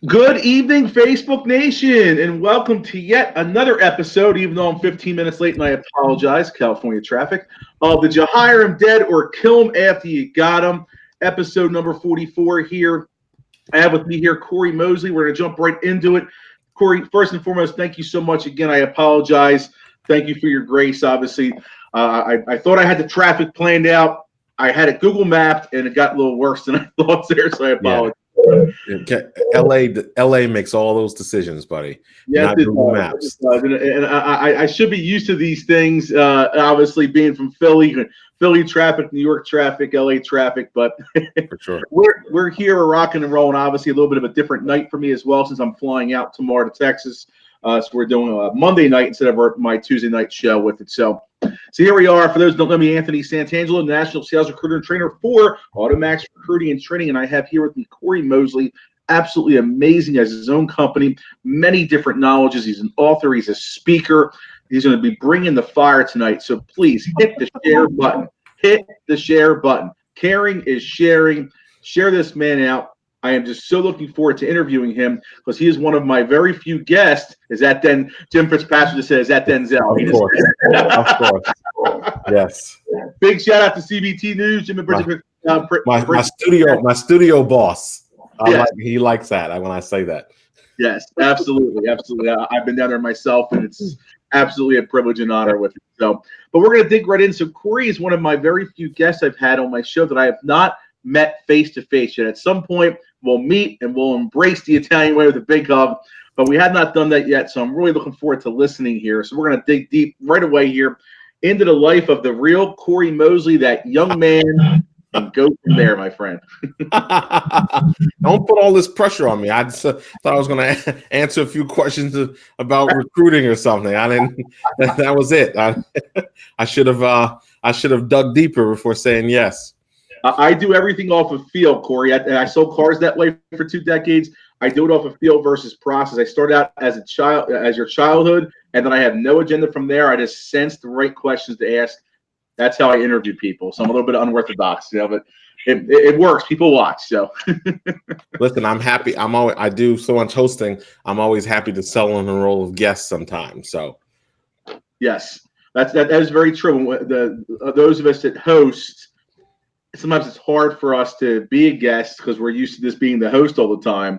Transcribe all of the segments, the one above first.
Good evening, Facebook Nation, and welcome to yet another episode, even though I'm 15 minutes late and I apologize, California traffic, of the Did You Hire Him Dead or Kill Him After You Got Him, episode number 44 here. I have with me here Cory Mosley. We're going to jump right into it. Cory, first and foremost, thank you so much again. I apologize. Thank you for your grace, obviously. I thought I had the traffic planned out. I had it Google mapped, and it got a little worse than I thought there, so I apologize. LA makes all those decisions, buddy. Yes, Not it Google does. Maps. And I should be used to these things, obviously being from Philly traffic, New York traffic, LA traffic. But For sure. we're here, we're rocking and rolling. Obviously, a little bit of a different night for me as well, since I'm flying out tomorrow to Texas. So we're doing a Monday night instead of my Tuesday night show with it. So here we are. For those who don't know me, Anthony Santangelo, National Sales Recruiter and Trainer for Automax Recruiting and Training. And I have here with me Cory Mosley. Absolutely amazing, as his own company, many different knowledges. He's an author, he's a speaker. He's going to be bringing the fire tonight. So please hit the share button. Hit the share button. Caring is sharing. Share this man out. I am just so looking forward to interviewing him because he is one of my very few guests. Is that then Jim Fitzpatrick just said, is that Denzel? Of course. Of course. Yes. Big shout out to CBT News, Jim My studio boss. Yes. He likes that when I say that. Yes, absolutely. I've been down there myself, and it's absolutely a privilege and honor with it. So, but we're going to dig right in. So Cory is one of my very few guests I've had on my show that I have not met face to face yet. At some point, we'll meet and we'll embrace the Italian way with a big hug, but we have not done that yet. So I'm really looking forward to listening here. So we're going to dig deep right away here into the life of the real Cory Mosley, that young man, and go from there, my friend. Don't put all this pressure on me. I just thought I was going to answer a few questions about recruiting or something. I didn't. That was it. I should have dug deeper before saying yes. I do everything off of feel, Cory. I sold cars that way for 2 decades. I do it off of feel versus process. I started out as a child, as your childhood, and then I have no agenda from there. I just sense the right questions to ask. That's how I interview people. So I'm a little bit unorthodox, but it works. People watch. So listen, I'm happy. I do so much hosting. I'm always happy to sell on the role of guest sometimes. So yes, that is very true. Those of us that host, sometimes it's hard for us to be a guest because we're used to this being the host all the time,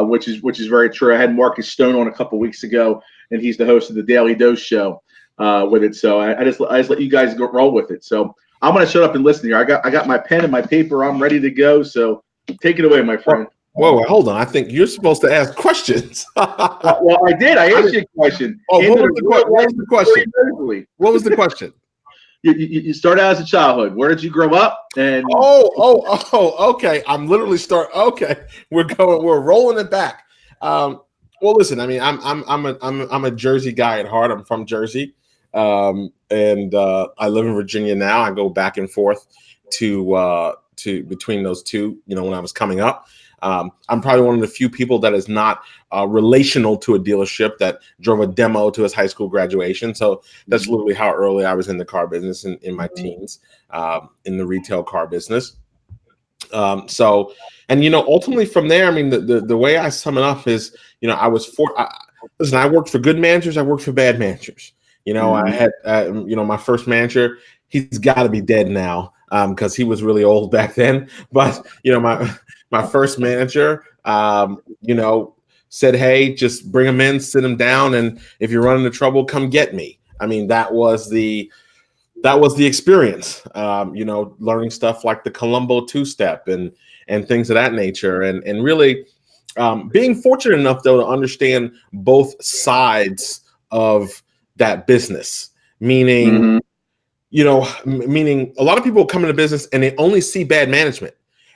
which is very true. I had Marcus Stone on a couple weeks ago, and he's the host of the Daily Dose show. With it, so I just let you guys go roll with it. So I'm gonna shut up and listen here. I got my pen and my paper. I'm ready to go. So take it away, my friend. Whoa, hold on. I think you're supposed to ask questions. Well, I did. I asked you a question. Oh, what was the question? What was the question? You start out as a childhood. Where did you grow up? And okay. I'm literally Okay, we're rolling it back. Well, listen. I mean, I'm a Jersey guy at heart. I'm from Jersey. And I live in Virginia now. I go back and forth to between those two, when I was coming up. I'm probably one of the few people that is not relational to a dealership that drove a demo to his high school graduation. So that's literally how early I was in the car business in my teens, in the retail car business. Ultimately from there, I mean, the way I sum it up is, I worked for good managers. I worked for bad managers. I had, my first manager, he's got to be dead now because he was really old back then. But, my first manager, said, hey, just bring him in, sit him down. And if you're running into trouble, come get me. I mean, that was the experience, learning stuff like the Columbo two-step and things of that nature. And really being fortunate enough, though, to understand both sides of that business, meaning a lot of people come into business and they only see bad management.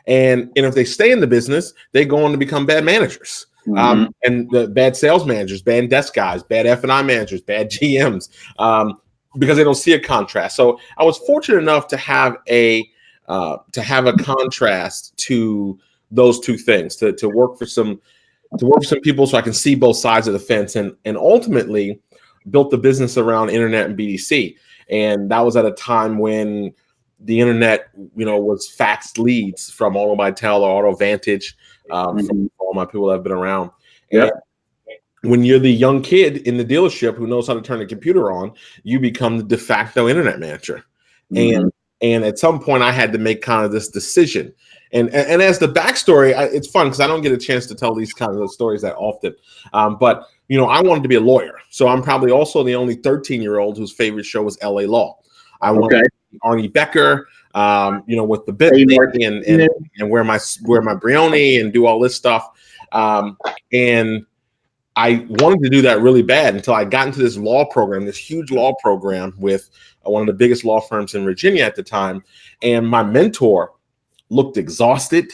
And if they stay in the business, they go on to become bad managers. And the bad sales managers, bad desk guys, bad F&I managers, bad GMs, because they don't see a contrast. So I was fortunate enough to have a contrast to those two things, to work for some people so I can see both sides of the fence, and ultimately built the business around internet and BDC. And that was at a time when the internet, was faxed leads from AutoMytel or AutoVantage, from all my people that have been around. Yeah. When you're the young kid in the dealership who knows how to turn the computer on, you become the de facto internet manager. Mm-hmm. And at some point I had to make kind of this decision. And as the backstory, it's fun because I don't get a chance to tell these kinds of stories that often. But, you know, I wanted to be a lawyer. So I'm probably also the only 13-year-old whose favorite show was LA Law. I wanted to be Arnie Becker, you know, with the Bentley and wear my Brioni and do all this stuff. And I wanted to do that really bad until I got into this law program, this huge law program with one of the biggest law firms in Virginia at the time. And my mentor looked exhausted.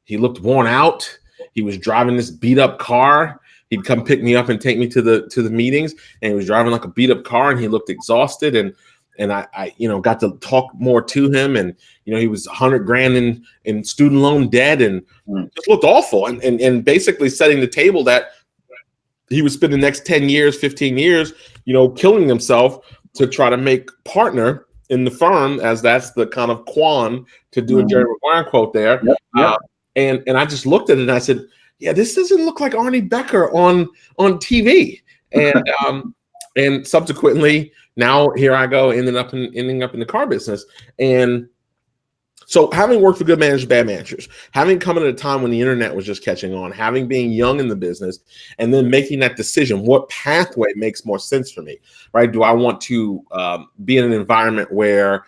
He looked worn out. He was driving this beat up car. He'd come pick me up and take me to the meetings, and he was driving like a beat up car, and he looked exhausted. And I you know, got to talk more to him, and you know, he was $100,000 in student loan debt, and just looked awful, and basically setting the table that he would spend the next 10 years, 15 years, you know, killing himself to try to make partner in the firm, as that's the kind of quan, to do a Jerry Maguire quote there. Yep. And I just looked at it and I said, yeah, this doesn't look like Arnie Becker on TV. And subsequently, now here I go, ending up in the car business. And so having worked for good managers, bad managers, having come at a time when the internet was just catching on, having being young in the business, and then making that decision, what pathway makes more sense for me, right? Do I want to be in an environment where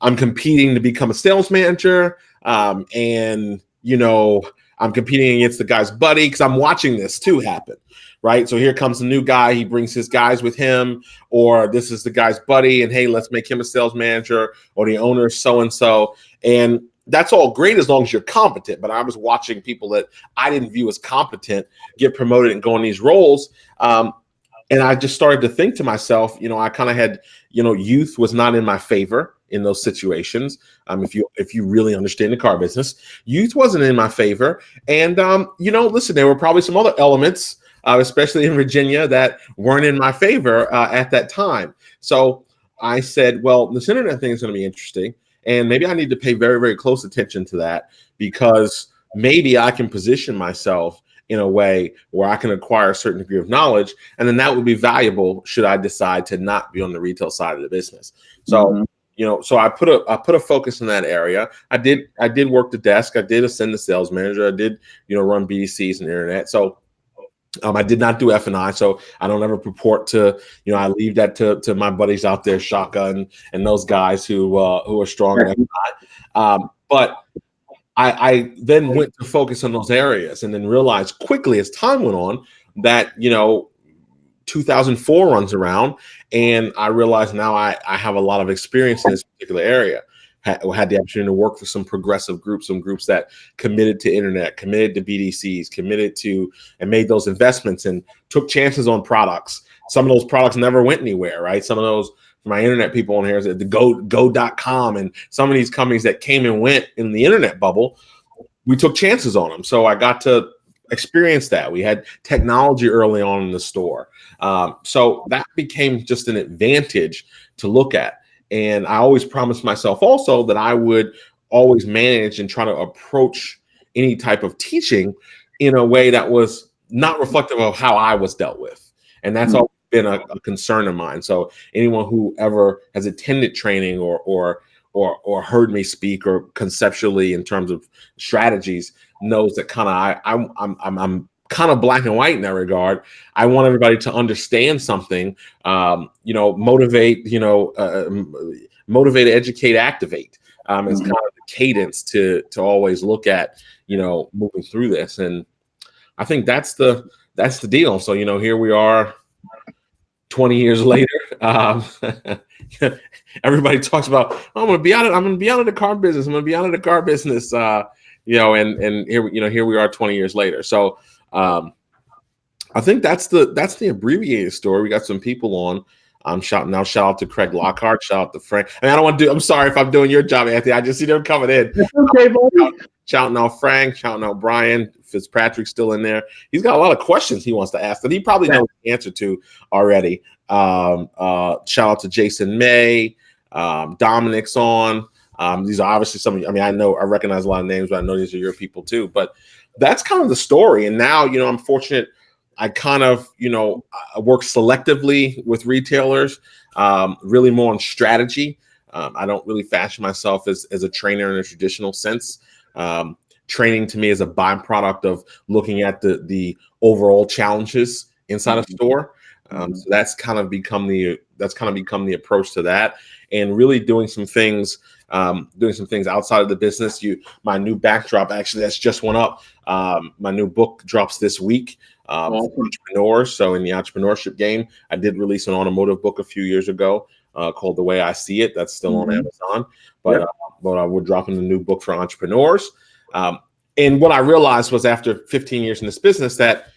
I'm competing to become a sales manager, and, you know, I'm competing against the guy's buddy, because I'm watching this too happen, right? So here comes a new guy. He brings his guys with him, or this is the guy's buddy, and hey, let's make him a sales manager, or the owner is so-and-so. And that's all great as long as you're competent. But I was watching people that I didn't view as competent get promoted and go in these roles. And I just started to think to myself, you know, I kind of had, you know, youth was not in my favor in those situations. If you really understand the car business, youth wasn't in my favor. And, you know, listen, there were probably some other elements, especially in Virginia, that weren't in my favor at that time. So I said, well, this internet thing is going to be interesting. And maybe I need to pay very, very close attention to that, because maybe I can position myself in a way where I can acquire a certain degree of knowledge. And then that would be valuable should I decide to not be on the retail side of the business. So, you know, so I put a focus in that area. I did work the desk. I did ascend to sales manager. I did, you know, run BDCs and internet. So I did not do F&I, so I don't ever purport to, you know, I leave that to my buddies out there, Shaka and those guys who are strong in F&I. But I then went to focus on those areas, and then realized quickly as time went on that, you know, 2004 runs around, and I realized now I have a lot of experience in this particular area. Had the opportunity to work for some progressive groups, some groups that committed to internet, committed to BDCs, committed to and made those investments and took chances on products. Some of those products never went anywhere, right? Some of those, my internet people on here, the go.com, and some of these companies that came and went in the internet bubble, we took chances on them. So I got to experience that. We had technology early on in the store. So that became just an advantage to look at. And I always promised myself also that I would always manage and try to approach any type of teaching in a way that was not reflective of how I was dealt with. And that's always been a concern of mine. So anyone who ever has attended training or heard me speak or conceptually in terms of strategies knows that kind of I'm kind of black and white in that regard. I want everybody to understand something, you know, motivate, educate, activate. It's kind of the cadence to always look at, you know, moving through this. And I think that's the deal. So, you know, here we are 20 years later. Everybody talks about, oh, I'm going to be out of the car business. I'm going to be out of the car business. You know, and here we are 20 years later. So, I think that's the abbreviated story. We got some people on. Shout out to Craig Lockhart. Shout out to Frank. I mean, I don't want to do. I'm sorry if I'm doing your job, Anthony. I just see them coming in. Okay, buddy. Shouting out Frank. Shouting out Brian Fitzpatrick's still in there. He's got a lot of questions he wants to ask that he probably knows the answer to already. Shout out to Jason May. Dominic's on. These are obviously some. I mean, I recognize a lot of names, but I know these are your people too. But that's kind of the story. And now, I'm fortunate. I kind of, I work selectively with retailers, really more on strategy. I don't really fashion myself as a trainer in a traditional sense. Training to me is a byproduct of looking at the overall challenges inside a store. So that's kind of become the approach to that, and really doing some things outside of the business. My new backdrop, actually, that's just went up. My new book drops this week. For entrepreneurs. So in the entrepreneurship game, I did release an automotive book a few years ago called The Way I See It. That's still on Amazon, but we're dropping a new book for entrepreneurs. And what I realized was, after 15 years in this business, that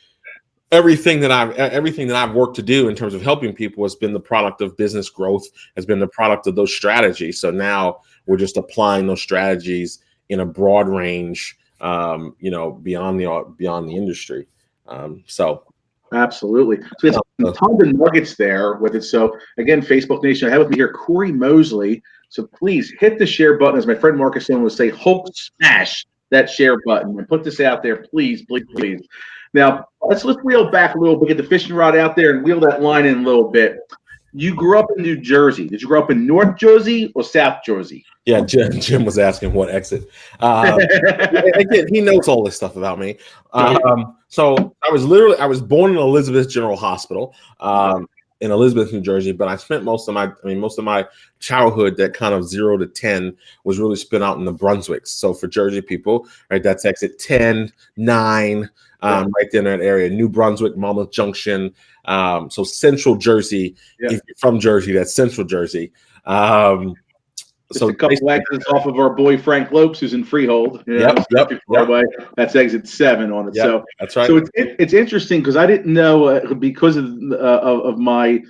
everything that I've worked to do in terms of helping people has been the product of business growth, has been the product of those strategies. So now we're just applying those strategies in a broad range, beyond the industry. Absolutely. So we have tons of nuggets there with it. So again, Facebook Nation, I have with me here Cory Mosley. So please hit the share button, as my friend Marcus would say, Hulk smash that share button and put this out there, please, please, please. Now let's reel back a little bit, get the fishing rod out there and wheel that line in a little bit. You grew up in New Jersey. Did you grow up in North Jersey or South Jersey? Yeah, Jim was asking what exit. Again, he knows all this stuff about me. So I was born in Elizabeth General Hospital in Elizabeth, New Jersey, but I spent most of my childhood, that kind of 0 to 10, was really spent out in the Brunswicks. So for Jersey people, right, that's exit 10, 9, right there in that area, New Brunswick, Monmouth Junction. So Central Jersey. If you're from Jersey, that's Central Jersey. Just a couple exits off of our boy Frank Lopes, who's in Freehold. Yep. Away. That's exit 7 on it. Yep, so that's right. So it's interesting because I didn't know, because of my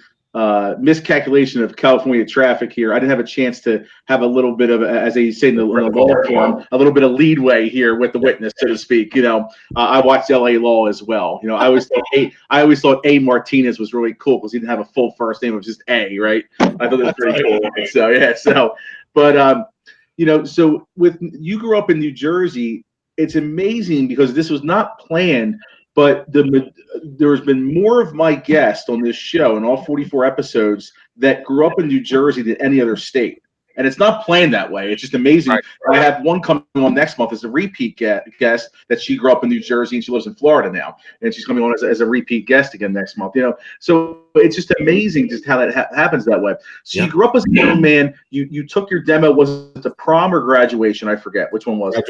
miscalculation of California traffic here. I didn't have a chance to have a little bit of, as they say in the law form, a little bit of leadway here with the witness, so to speak. I watched LA Law as well. I always thought A Martinez was really cool because he didn't have a full first name. It was just A, right? I thought that was pretty cool. So yeah. But so with you grew up in New Jersey, it's amazing because this was not planned, but there's been more of my guests on this show in all 44 episodes that grew up in New Jersey than any other state. And it's not planned that way. It's just amazing. Right. I have one coming on next month as a repeat guest that she grew up in New Jersey and she lives in Florida now. And she's coming on as a repeat guest again next month. So it's just amazing just how that happens that way. So you grew up as a young man. You took your demo. Was it the prom or graduation? I forget. Which one was it?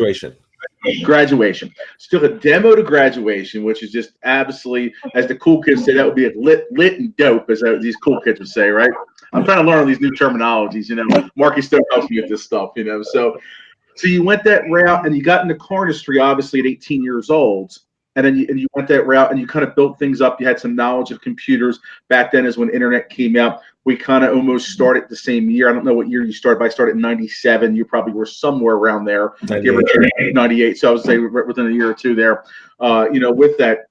Graduation. So took a demo to graduation, which is just absolutely, as the cool kids say, that would be a lit and dope, as these cool kids would say, right? I'm trying to learn all these new terminologies, Marky still helps me with this stuff, So you went that route and you got into carnistry, obviously at 18 years old. And then you went that route and you kind of built things up. You had some knowledge of computers. Back then is when internet came out. We kind of almost started the same year. I don't know what year you started, but I started in 97. You probably were somewhere around there. 98. So I would say within a year or two there, with that.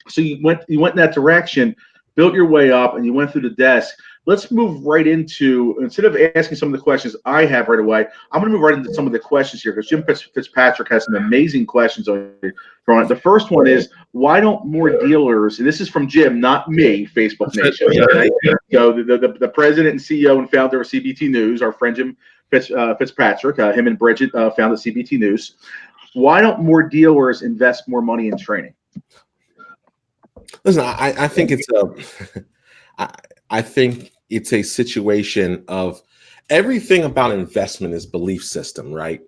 So you went in that direction, built your way up, and you went through the desk. Let's move right into, instead of asking some of the questions I have right away, I'm going to move right into some of the questions here because Jim Fitzpatrick has some amazing questions on it. The first one is, why don't more dealers, and this is from Jim, not me, Facebook Nation. Okay? So the president and CEO and founder of CBT News, our friend Jim Fitzpatrick, him and Bridget founded CBT News. Why don't more dealers invest more money in training? Listen, I think it's I think it's a situation of everything about investment is belief system, right?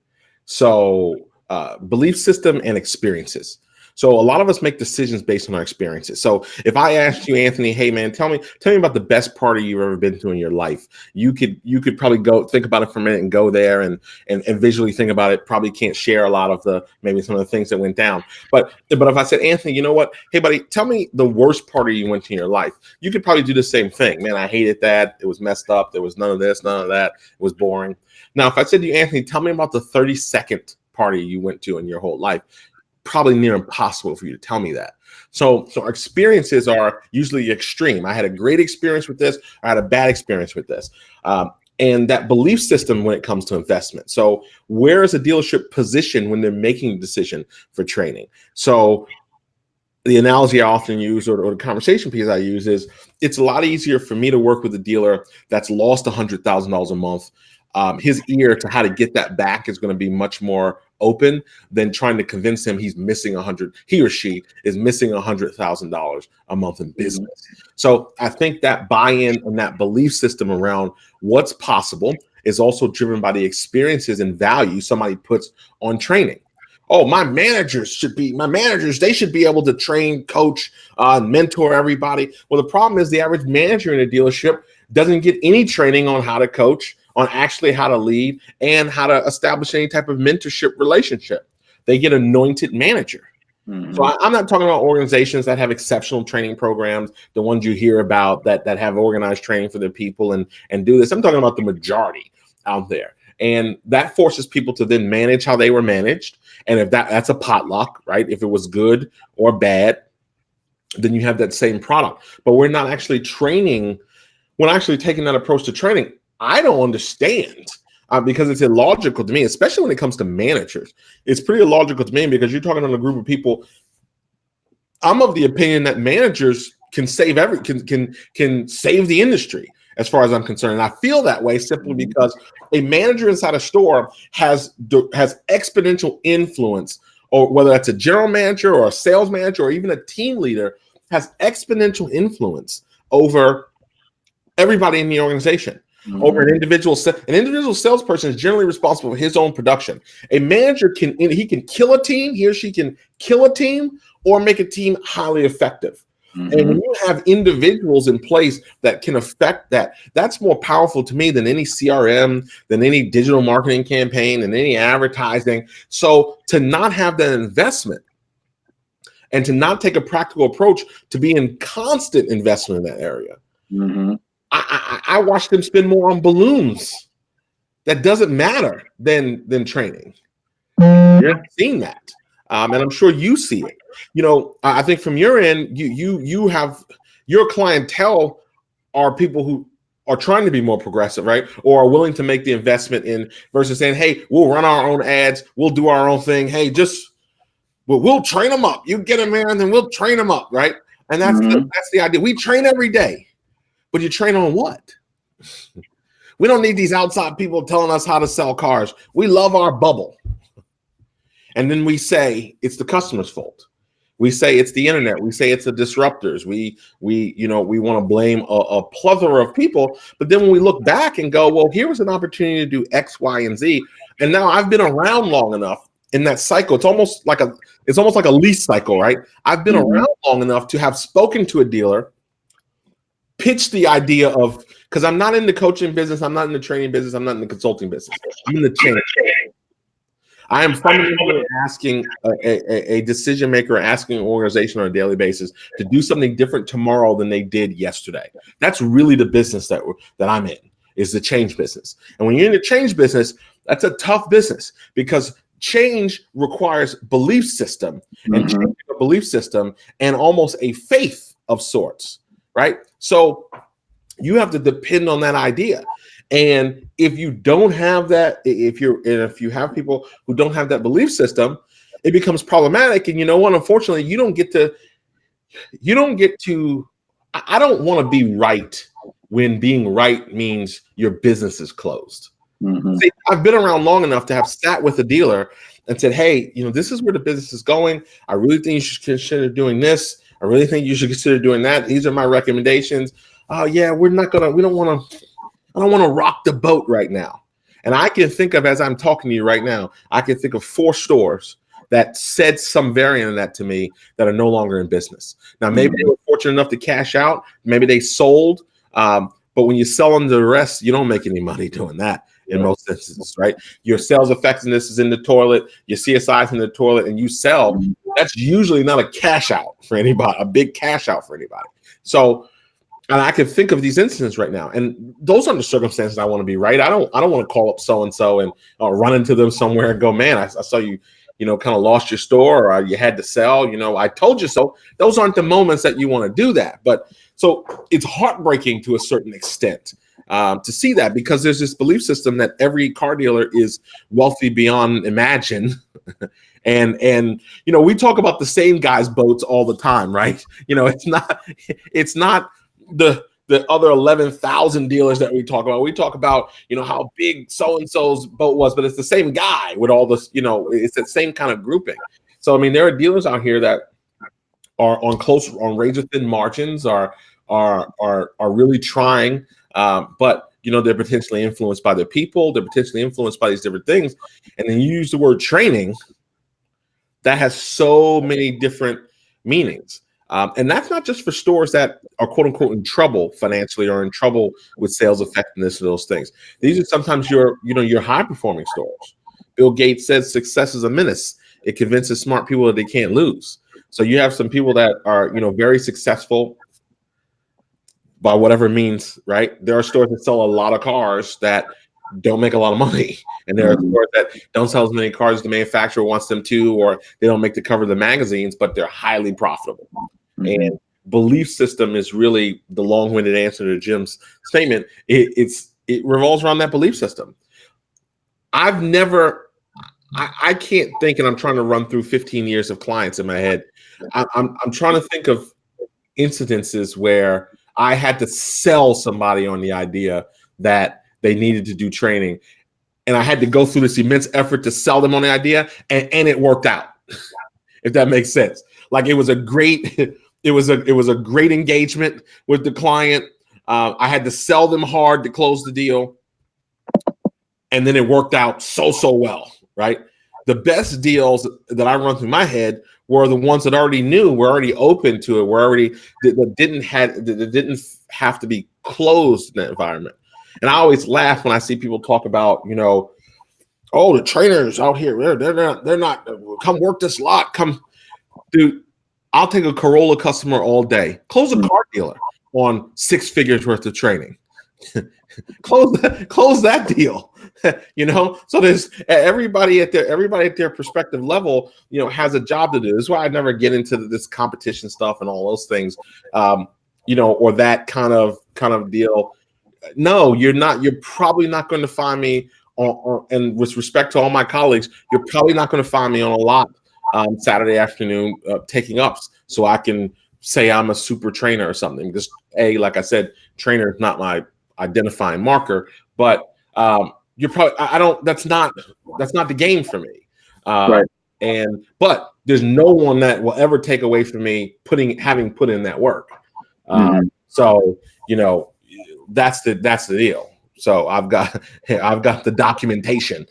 So belief system and experiences. So a lot of us make decisions based on our experiences. So if I asked you, Anthony, hey man, tell me about the best party you've ever been to in your life, you could probably go think about it for a minute and go there and visually think about it. Probably can't share a lot of maybe some of the things that went down. But if I said, Anthony, you know what? Hey buddy, tell me the worst party you went to in your life. You could probably do the same thing. Man, I hated that. It was messed up. There was none of this, none of that. It was boring. Now, if I said to you, Anthony, tell me about the 32nd party you went to in your whole life, probably near impossible for you to tell me that. So our experiences are usually extreme. I had a great experience with this. I had a bad experience with this. and that belief system when it comes to investment. So where is a dealership positioned when they're making a decision for training? So the analogy I often use, or the conversation piece I use, is it's a lot easier for me to work with a dealer that's lost $100,000 a month. His ear to how to get that back is going to be much more open than trying to convince him he or she is missing $100,000 a month in business. So I think that buy-in and that belief system around what's possible is also driven by the experiences and value somebody puts on training. Oh, my managers, they should be able to train, coach, mentor everybody. Well, the problem is the average manager in a dealership doesn't get any training on how to coach, on actually how to lead, and how to establish any type of mentorship relationship. They get anointed manager. Mm-hmm. So I'm not talking about organizations that have exceptional training programs, the ones you hear about that have organized training for their people and do this. I'm talking about the majority out there. And that forces people to then manage how they were managed. And if that's a potluck, right? If it was good or bad, then you have that same product. But we're not actually training. We're not actually taking that approach to training. I don't understand because it's illogical to me, especially when it comes to managers. It's pretty illogical to me because you're talking on a group of people. I'm of the opinion that managers can save can save the industry as far as I'm concerned. And I feel that way simply because a manager inside a store has exponential influence, or whether that's a general manager or a sales manager or even a team leader, has exponential influence over everybody in the organization. Mm-hmm. Over an individual salesperson is generally responsible for his own production. A manager can kill a team, he or she can kill a team or make a team highly effective. Mm-hmm. And when you have individuals in place that can affect that, that's more powerful to me than any CRM, than any digital marketing campaign, and any advertising. So to not have that investment and to not take a practical approach to be in constant investment in that area. Mm-hmm. I watch them spend more on balloons. That doesn't matter than training. Yeah, I've seen that. And I'm sure you see it. You know, I think from your end, you have your clientele are people who are trying to be more progressive, right? Or are willing to make the investment in versus saying, hey, we'll run our own ads. We'll do our own thing. Hey, we'll train them up. You get them in and then we'll train them up, right? And that's the idea. We train every day. But you train on what? We don't need these outside people telling us how to sell cars. We love our bubble. And then we say it's the customer's fault. We say it's the internet. We say it's the disruptors. We want to blame a plethora of people. But then when we look back and go, well, here was an opportunity to do X, Y, and Z. And now I've been around long enough in that cycle. It's almost like a lease cycle, right? I've been around long enough to have spoken to a dealer, pitch the idea of, because I'm not in the coaching business, I'm not in the training business, I'm not in the consulting business, I'm in the change. I am fundamentally asking a decision maker, asking an organization on a daily basis to do something different tomorrow than they did yesterday. That's really the business that I'm in, is the change business. And when you're in the change business, that's a tough business because change requires belief system and changing a belief system and almost a faith of sorts. Right? So you have to depend on that idea. And if you don't have that, if you have people who don't have that belief system, it becomes problematic. And you know what? Unfortunately, I don't want to be right when being right means your business is closed. Mm-hmm. See, I've been around long enough to have sat with a dealer and said, hey, this is where the business is going. I really think you should consider doing this. I really think you should consider doing that. These are my recommendations. Oh yeah, I don't want to rock the boat right now. And I can think of, as I'm talking to you right now, I can think of 4 stores that said some variant of that to me that are no longer in business. Now, maybe they were fortunate enough to cash out. Maybe they sold. But when you sell them to the rest, you don't make any money doing that in most instances, right? Your sales effectiveness is in the toilet. Your CSI is in the toilet, and you sell. That's usually not a cash out for anybody, a big cash out for anybody. So, and I can think of these instances right now, and those aren't the circumstances I want to be right. I don't want to call up so and so and run into them somewhere and go, man, I saw you, kind of lost your store, or you had to sell. I told you so. Those aren't the moments that you want to do that. But so it's heartbreaking to a certain extent to see that, because there's this belief system that every car dealer is wealthy beyond imagine. And we talk about the same guy's boats all the time, right? It's not the other 11,000 dealers that we talk about. We talk about, how big so-and-so's boat was, but it's the same guy with all this, it's the same kind of grouping. So, I mean, there are dealers out here that are on razor thin margins, are really trying, but they're potentially influenced by their people. They're potentially influenced by these different things. And then you use the word training. That has so many different meanings. And that's not just for stores that are quote unquote in trouble financially or in trouble with sales effectiveness and those things. These are sometimes your high performing stores. Bill Gates says success is a menace. It convinces smart people that they can't lose. So you have some people that are, very successful by whatever means, right? There are stores that sell a lot of cars that don't make a lot of money. And there are stores that don't sell as many cars as the manufacturer wants them to, or they don't make the cover of the magazines, but they're highly profitable. And belief system is really the long-winded answer to Jim's statement. It revolves around that belief system. I can't think, and I'm trying to run through 15 years of clients in my head. I'm trying to think of incidences where I had to sell somebody on the idea that they needed to do training, and I had to go through this immense effort to sell them on the idea, and it worked out. If that makes sense. Like it was a great engagement with the client. I had to sell them hard to close the deal, and then it worked out so well, right? The best deals that I run through my head were the ones that already knew, were already open to it, that didn't have to be closed in that environment. And I always laugh when I see people talk about, oh, the trainers out here, they're not come work this lot. Come, dude, I'll take a Corolla customer all day. Close a car dealer on 6 figures worth of training. close that deal. So there's everybody at their perspective level, has a job to do. This is why I never get into this competition stuff and all those things, or that kind of deal. No, you're not. You're probably not going to find me and with respect to all my colleagues, you're probably not going to find me on a lot Saturday afternoon taking ups so I can say I'm a super trainer or something. Because like I said, trainer is not my identifying marker, but you're probably that's not the game for me. Right. But there's no one that will ever take away from me having put in that work. So that's the deal. So I've got the documentation.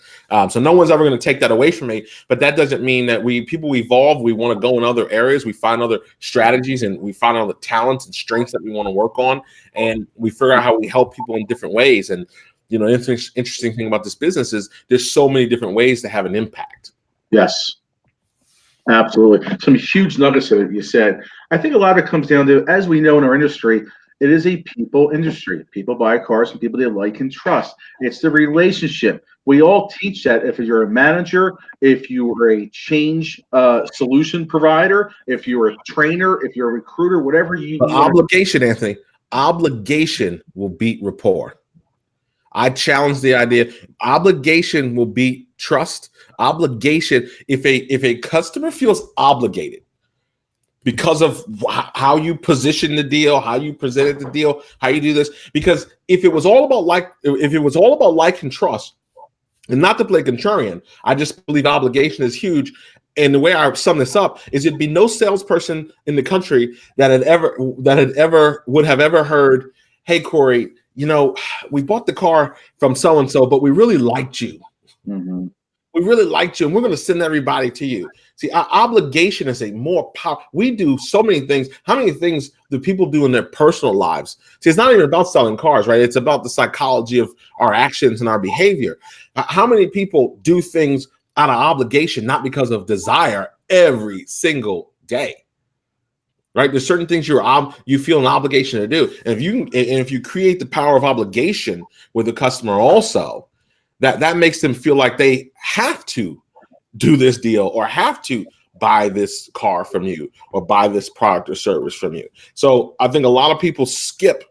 So no one's ever going to take that away from me. But that doesn't mean that people evolve. We want to go in other areas. We find other strategies, and we find other talents and strengths that we want to work on. And we figure out how we help people in different ways. And interesting thing about this business is there's so many different ways to have an impact. Yes. Absolutely. Some huge nuggets that you said. I think a lot of it comes down to, as we know in our industry, it is a people industry. People buy cars from people they like and trust. It's the relationship. We all teach that if you're a manager, if you are a change solution provider, if you're a trainer, if you're a recruiter, whatever you need. Obligation, Anthony. Obligation will beat rapport. I challenge the idea. Obligation will beat trust. Obligation. If a customer feels obligated because of how you position the deal, how you presented the deal, how you do this, because if it was all about like and trust, and not to play contrarian, I just believe obligation is huge. And the way I sum this up is it'd be no salesperson in the country that would have ever heard, "Hey, Cory, we bought the car from so-and-so, but we really liked you. Mm-hmm. We really liked you, and we're going to send everybody to you." See, our obligation is a more power. We do so many things. How many things do people do in their personal lives? See, it's not even about selling cars, right? It's about the psychology of our actions and our behavior. How many people do things out of obligation, not because of desire, every single day? Right? There's certain things you feel an obligation to do. And if you create the power of obligation with the customer also, that makes them feel like they have to do this deal or have to buy this car from you or buy this product or service from you. So I think a lot of people skip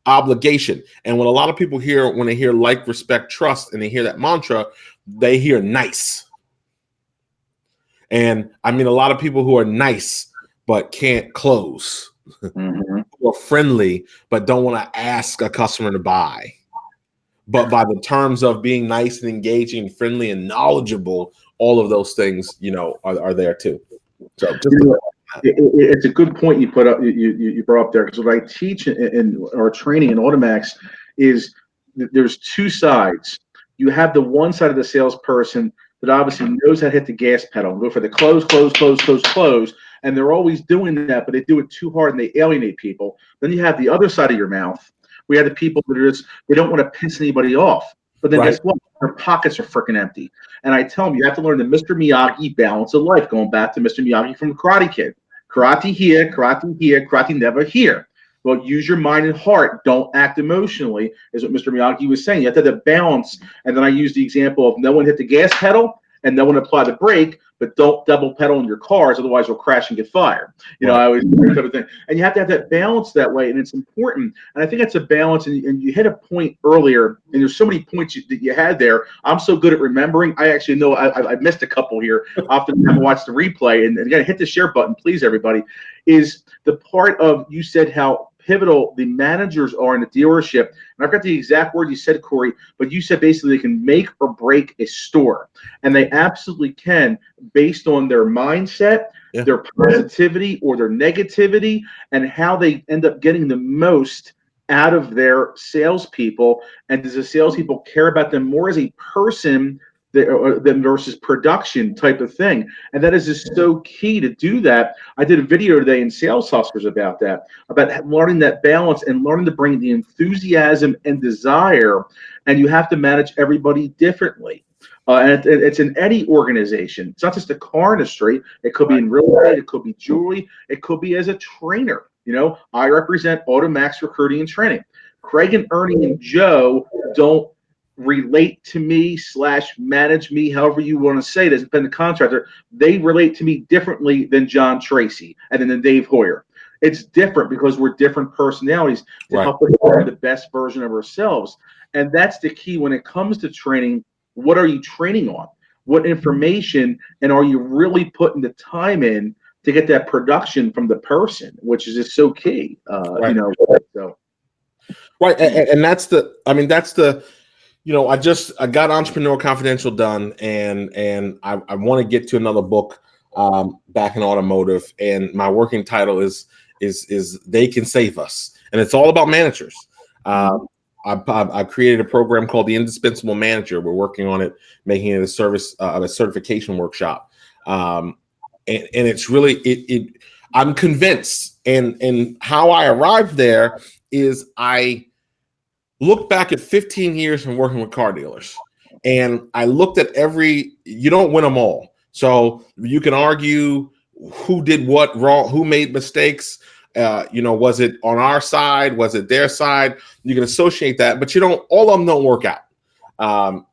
obligation. And what a lot of people hear when they hear like, respect, trust, and they hear that mantra, they hear nice. And I mean, a lot of people who are nice but can't close, Mm-hmm. who are friendly but don't want to ask a customer to buy. But by the terms of being nice and engaging, friendly and knowledgeable, all of those things, are there too. So it's a good point you put up. You brought up there, because what I teach in our training in Automax is there's two sides. You have the one side of the salesperson that obviously knows how to hit the gas pedal and go for the close, and they're always doing that, but they do it too hard and they alienate people. Then you have the other side of your mouth. We have the people that are they don't want to piss anybody off, but then guess what? Their pockets are freaking empty. And I tell them, you have to learn the Mr. Miyagi balance of life, going back to Mr. Miyagi from the Karate Kid. Karate here, karate never here. Well, use your mind and heart. Don't act emotionally, is what Mr. Miyagi was saying. You have to have the balance. And then I use the example of no one hit the gas pedal and no one apply the brake, but don't double pedal in your cars, otherwise you'll crash and get fired. I always type of thing. And you have to have that balance that way, and it's important. And I think it's a balance. And you hit a point earlier, and there's so many points that you had there. I'm so good at remembering. I actually know I missed a couple here. I often have to watch the replay. And again, hit the share button, please, everybody. Is the part of, you said how pivotal the managers are in the dealership. And I forgot the exact word you said, Cory, but you said basically they can make or break a store. And they absolutely can, based on their mindset, their positivity or their negativity, and how they end up getting the most out of their salespeople. And does the salespeople care about them more as a person than versus production type of thing? And that is just so key to do that. I did a video today in Sales Hustlers about that, about learning that balance and learning to bring the enthusiasm and desire. And you have to manage everybody differently. And it's in any organization. It's not just a car industry. It could be in real estate. It could be jewelry. It could be as a trainer. I represent Automax Recruiting and Training. Craig and Ernie and Joe don't relate to me / manage me, however you want to say it, as an independent contractor. They relate to me differently than John Tracy and then Dave Hoyer. It's different because we're different personalities to help us become the best version of ourselves. And that's the key when it comes to training. What are you training on? What information? And are you really putting the time in to get that production from the person, which is just so key, Right. So. Right. And that's the, I got Entrepreneur Confidential done, and I want to get to another book back in automotive, and my working title is They Can Save Us, and it's all about managers. I created a program called the Indispensable Manager. We're working on it, making it a certification workshop, and it's really I'm convinced, and how I arrived there is I look back at 15 years from working with car dealers, and I looked at you don't win them all. So you can argue who did what wrong, who made mistakes. Was it on our side? Was it their side? You can associate that, but all of them don't work out,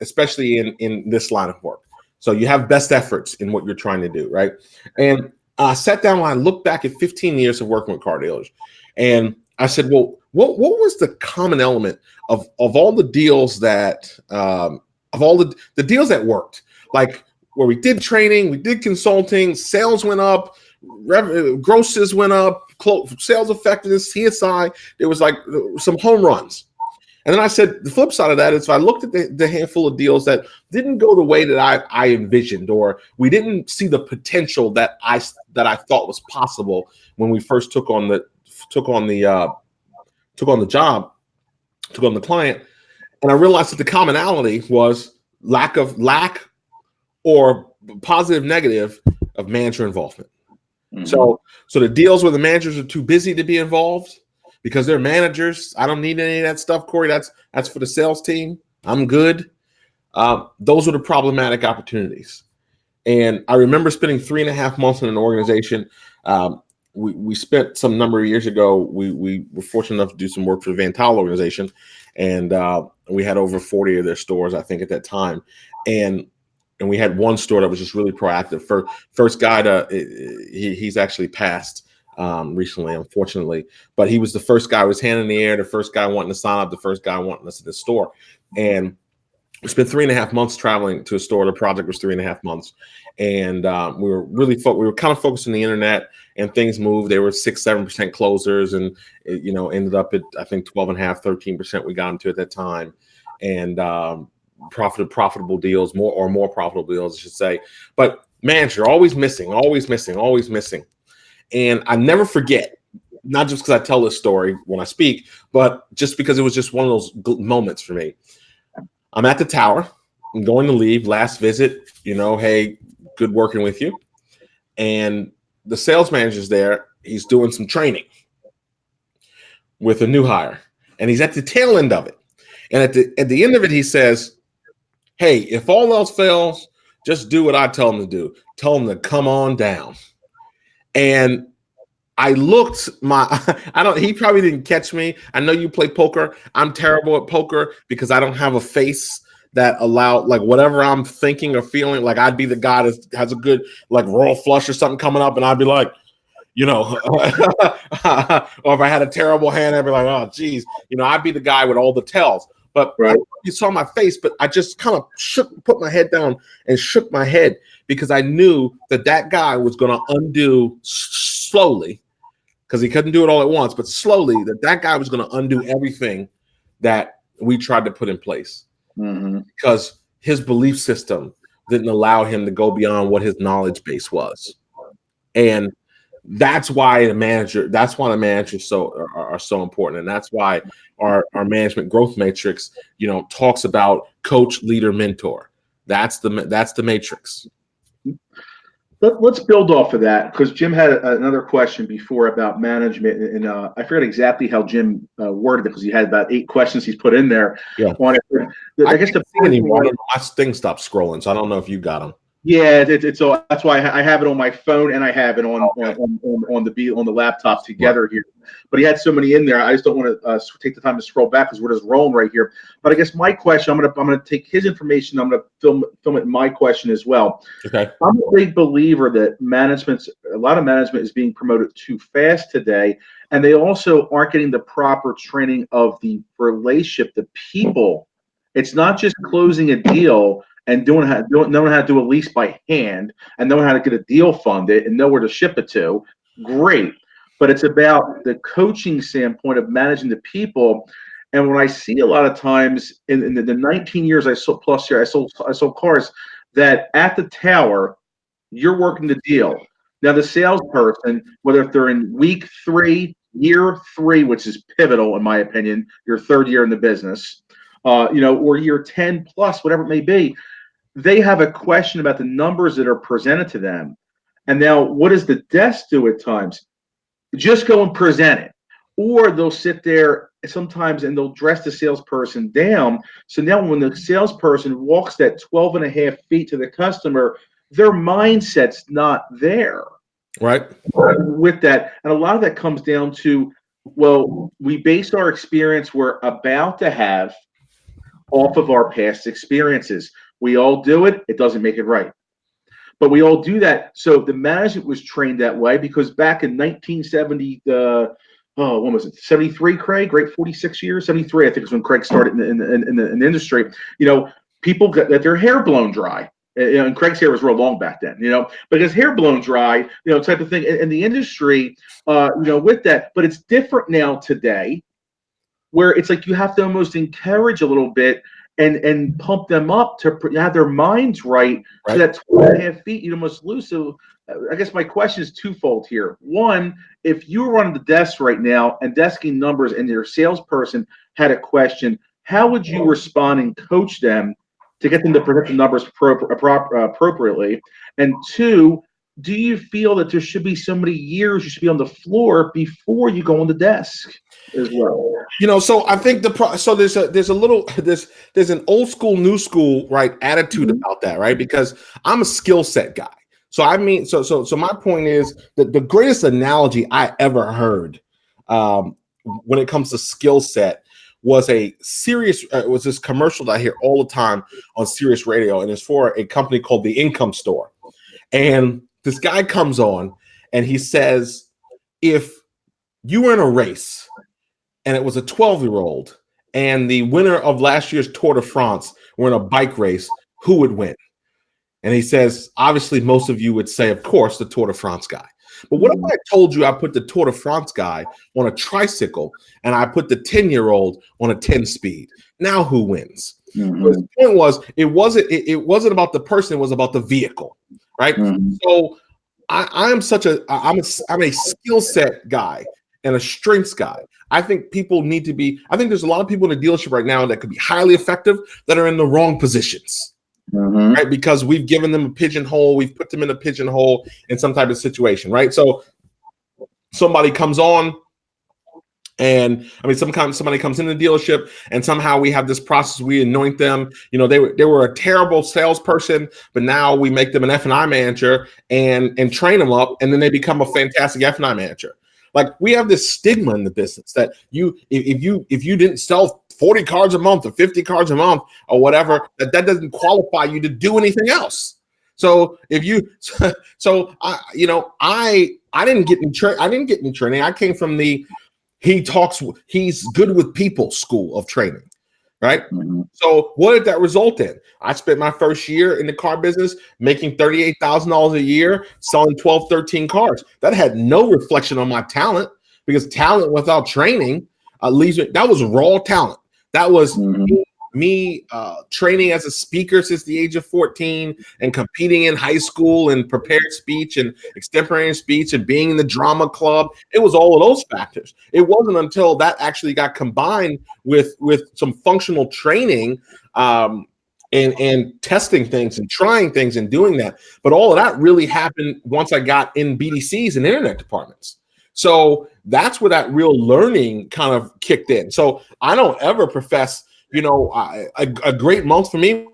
especially in this line of work. So you have best efforts in what you're trying to do, right? And I sat down and I looked back at 15 years of working with car dealers, and I said, well, what was the common element of all the deals that of all the deals that worked, like where we did training, we did consulting, sales went up, grosses went up, sales effectiveness, CSI, there was like some home runs. And then I said, the flip side of that is, I looked at the handful of deals that didn't go the way that I envisioned, or we didn't see the potential that I thought was possible when we first took on the job, took on the client. And I realized that the commonality was lack or positive, negative of manager involvement. Mm-hmm. So the deals where the managers are too busy to be involved because they're managers. I don't need any of that stuff, Cory. That's for the sales team. I'm good. Those are the problematic opportunities. And I remember spending 3.5 months in an organization. We spent some number of years ago, we were fortunate enough to do some work for the Van Tile organization. And we had over 40 of their stores, I think, at that time. And we had one store that was just really proactive. First guy he's actually passed. recently, unfortunately. But he was the first guy. Was hand in the air, the first guy wanting to sign up, the first guy wanting us in the store. And we spent 3.5 months traveling to a store. The project was 3.5 months. And we were really we were kind of focused on the internet, and things moved. They were 6-7% closers, and it, ended up at, I think, 12.5, 13% we got into at that time. And profitable deals, more profitable deals, I should say. But manager, always missing. And I never forget, not just because I tell this story when I speak, but just because it was just one of those moments for me. I'm at the tower. I'm going to leave. Last visit, hey, good working with you. And the sales manager's there. He's doing some training with a new hire, and he's at the tail end of it. And at the end of it, he says, hey, if all else fails, just do what I tell him to do. Tell him to come on down. And I looked he probably didn't catch me. I know you play poker. I'm terrible at poker because I don't have a face that allowed, like, whatever I'm thinking or feeling, like I'd be the guy that has a good, like, royal flush or something coming up, and I'd be like, or if I had a terrible hand, I'd be like, oh, geez, I'd be the guy with all the tells. But right. You saw my face, but I just kind of put my head down and shook my head because I knew that guy was going to undo slowly, because he couldn't do it all at once, but slowly that guy was going to undo everything that we tried to put in place, because his belief system didn't allow him to go beyond what his knowledge base was. And that's why the managers are so important. And that's why our management growth matrix, talks about coach, leader, mentor. That's the matrix. Let's build off of that, because Jim had another question before about management, and I forget exactly how Jim worded it, because he had about 8 questions he's put in there. Yeah. On it. I guess my thing stopped scrolling, so I don't know if you got them. Yeah, so that's why I have it on my phone and I have it on the laptop together Right. here. But he had so many in there, I just don't want to take the time to scroll back because we're just rolling right here. But I guess my question, I'm gonna take his information. I'm gonna film it in my question as well. Okay. I'm a big believer that a lot of management is being promoted too fast today, and they also aren't getting the proper training of the relationship, the people. It's not just closing a deal and knowing how to do a lease by hand, and knowing how to get a deal funded and know where to ship it to. Great. But it's about the coaching standpoint of managing the people. And when I see a lot of times in the 19 years I sold cars, that at the tower, you're working the deal. Now the salesperson, whether if they're in week 3, year 3, which is pivotal in my opinion, your 3rd year in the business, or year 10 plus, whatever it may be, they have a question about the numbers that are presented to them. And now, what does the desk do at times? Just go and present it. Or they'll sit there sometimes and they'll dress the salesperson down. So now when the salesperson walks that 12.5 feet to the customer, their mindset's not there. Right. With that. And a lot of that comes down to, well, we base our experience we're about to have off of our past experiences. We all do it. It doesn't make it right. But we all do that. So the management was trained that way because back in 1970, when was it? 73, Craig? Great 46 years? 73, I think is when Craig started in the industry. People got their hair blown dry. And Craig's hair was real long back then, but his hair blown dry, type of thing. In the industry, with that. But it's different now today, where it's like you have to almost encourage a little bit and pump them up to have their minds right. So that 12.5 feet you almost lose. So I guess my question is twofold here. One, if you were running the desk right now and desking numbers and your salesperson had a question, how would you respond and coach them to get them to present the numbers appropriately? And 2, do you feel that there should be so many years you should be on the floor before you go on the desk as well? So I think there's an old school, new school, right, attitude about that, right? Because I'm a skill set guy. So I mean, so my point is that the greatest analogy I ever heard when it comes to skill set was was this commercial that I hear all the time on Sirius Radio, and it's for a company called the Income Store. And this guy comes on and he says, if you were in a race and it was a 12-year-old and the winner of last year's Tour de France were in a bike race, who would win? And he says, obviously, most of you would say, of course, the Tour de France guy. But what if I told you I put the Tour de France guy on a tricycle and I put the 10-year-old on a 10-speed? Now who wins? The point was, it wasn't about the person, it was about the vehicle, right? So I'm a skill set guy and a strengths guy. I think people need to be. I think there's a lot of people in the dealership right now that could be highly effective that are in the wrong positions. Right, because we've given them a pigeonhole, we've put them in a pigeonhole in some type of situation, right? So somebody comes on, and I mean, somebody comes in the dealership, and somehow we have this process. We anoint them. You know, they were a terrible salesperson, but now we make them an F&I manager and train them up, and then they become a fantastic F&I manager. Like, we have this stigma in the business that if you didn't sell 40 cars a month or 50 cars a month or whatever, that doesn't qualify you to do anything else. So I didn't get any training. I came from the he's good with people school of training, right? So what did that result in? I spent my first year in the car business making $38,000 a year, selling 12, 13 cars. That had no reflection on my talent, because talent without training leaves me. That was raw talent. That was me training as a speaker since the age of 14 and competing in high school and prepared speech and extemporaneous speech and being in the drama club. It was all of those factors. It wasn't until that actually got combined with some functional training and testing things and trying things and doing that. But all of that really happened once I got in BDCs and internet departments. So that's where that real learning kind of kicked in. So I don't ever profess, a great month for me,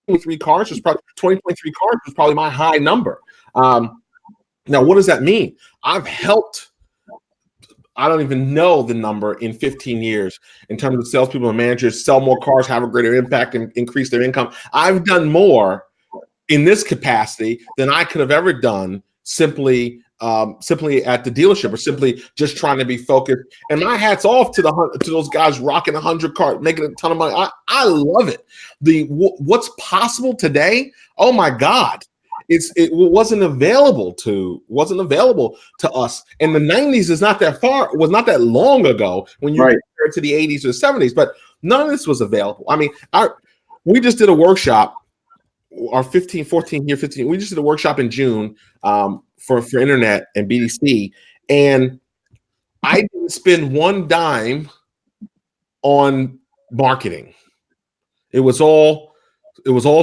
3 cars was probably 2023 cars was probably my high number. Now, what does that mean? I've helped, I don't even know the number in 15 years in terms of salespeople and managers sell more cars, have a greater impact, and increase their income. I've done more in this capacity than I could have ever done simply at the dealership, or simply just trying to be focused. And my hat's off to those guys rocking 100 cars, making a ton of money. I love it. What's possible today? Oh my God. It wasn't available to us. And the 90s was not that long ago when you compare it to the 80s or the 70s, but none of this was available. I mean, we just did a workshop, our 14 year, we just did a workshop in June for internet and BDC, and I didn't spend one dime on marketing. It was all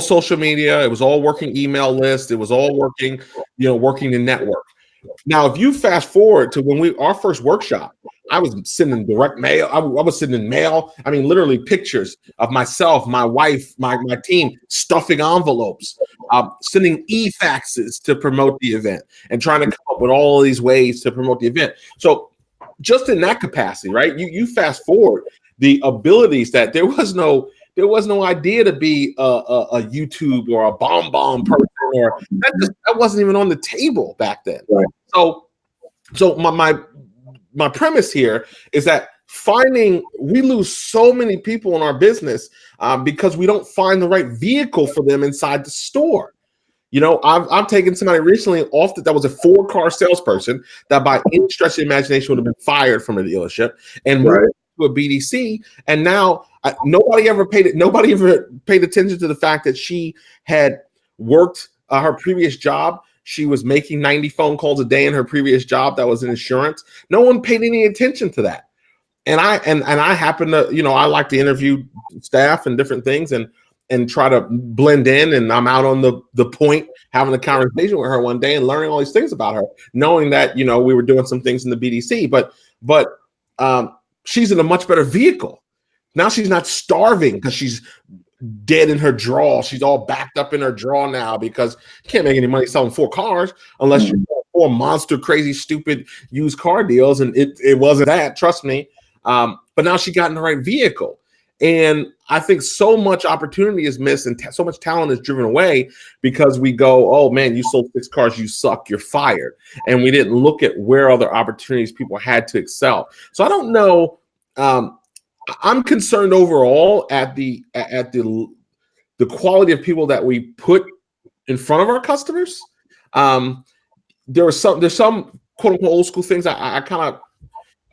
social media. It was all working email lists. It was all working the network. Now, if you fast forward to our first workshop, I was sending direct mail. I was sending mail. I mean, literally pictures of myself, my wife, my team, stuffing envelopes, sending e-faxes to promote the event, and trying to come up with all of these ways to promote the event. So just in that capacity, right? You fast forward the abilities that there was no idea to be a YouTube or a bomb person, or that wasn't even on the table back then. Right. So my premise here is that we lose so many people in our business because we don't find the right vehicle for them inside the store. I've taken somebody recently that was a 4-car salesperson that by any stretch of the imagination would have been fired from a dealership and moved to a BDC, and now nobody ever paid attention to the fact that she had worked her previous job. She was making 90 phone calls a day in her previous job that was in insurance. No one paid any attention to that. And I happen to, I like to interview staff and different things and try to blend in. And I'm out on the point having a conversation with her one day and learning all these things about her, knowing that, we were doing some things in the BDC, but she's in a much better vehicle. Now she's not starving because she's dead in her draw. She's all backed up in her draw now because you can't make any money selling 4 cars unless you're 4 monster, crazy, stupid used car deals. And it wasn't that, trust me. But now she got in the right vehicle. And I think so much opportunity is missed and so much talent is driven away because we go, oh man, you sold 6 cars, you suck, you're fired. And we didn't look at where other opportunities people had to excel. So I don't know. I'm concerned overall at the quality of people that we put in front of our customers. There's some quote unquote old school things I kind of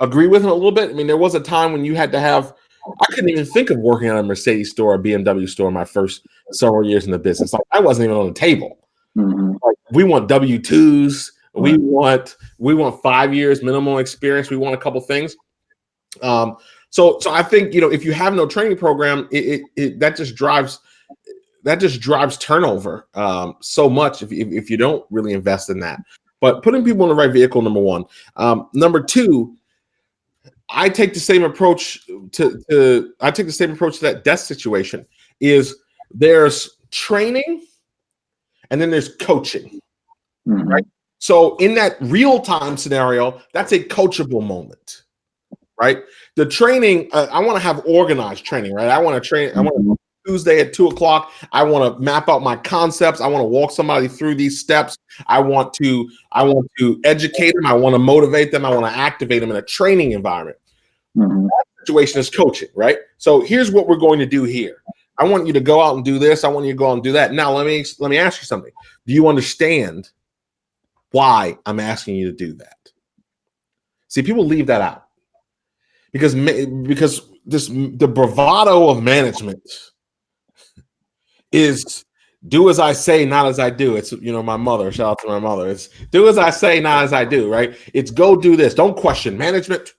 agree with him a little bit. I mean, there was a time when you had to have, I couldn't even think of working at a Mercedes store or BMW store my first several years in the business. Like I wasn't even on the table. Mm-hmm. Like, we want W-2s. Right. We want 5 years minimum experience. We want a couple things. So I think, if you have no training program, that just drives turnover so much if you don't really invest in that. But putting people in the right vehicle, number one. Number two, I take the same approach to that desk situation. Is there's training and then there's coaching, Mm-hmm. right? So in that real-time scenario, that's a coachable moment, right? The training, I want to have organized training, right? I want to train. I want to Tuesday at 2:00. I want to map out my concepts. I want to walk somebody through these steps. I want to educate them. I want to motivate them. I want to activate them in a training environment. Mm-hmm. That situation is coaching, right? So here's what we're going to do here. I want you to go out and do this. I want you to go out and do that. Now let me ask you something. Do you understand why I'm asking you to do that? See, people leave that out because the bravado of management is do as I say, not as I do. It's, my mother, shout out to my mother. It's do as I say, not as I do, right? It's go do this. Don't question management.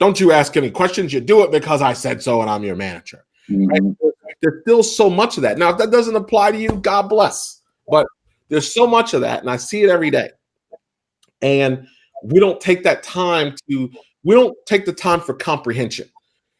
Don't you ask any questions. You do it because I said so and I'm your manager. Mm-hmm. Right? There's still so much of that. Now, if that doesn't apply to you, God bless. But there's so much of that, and I see it every day. And we don't take the time for comprehension.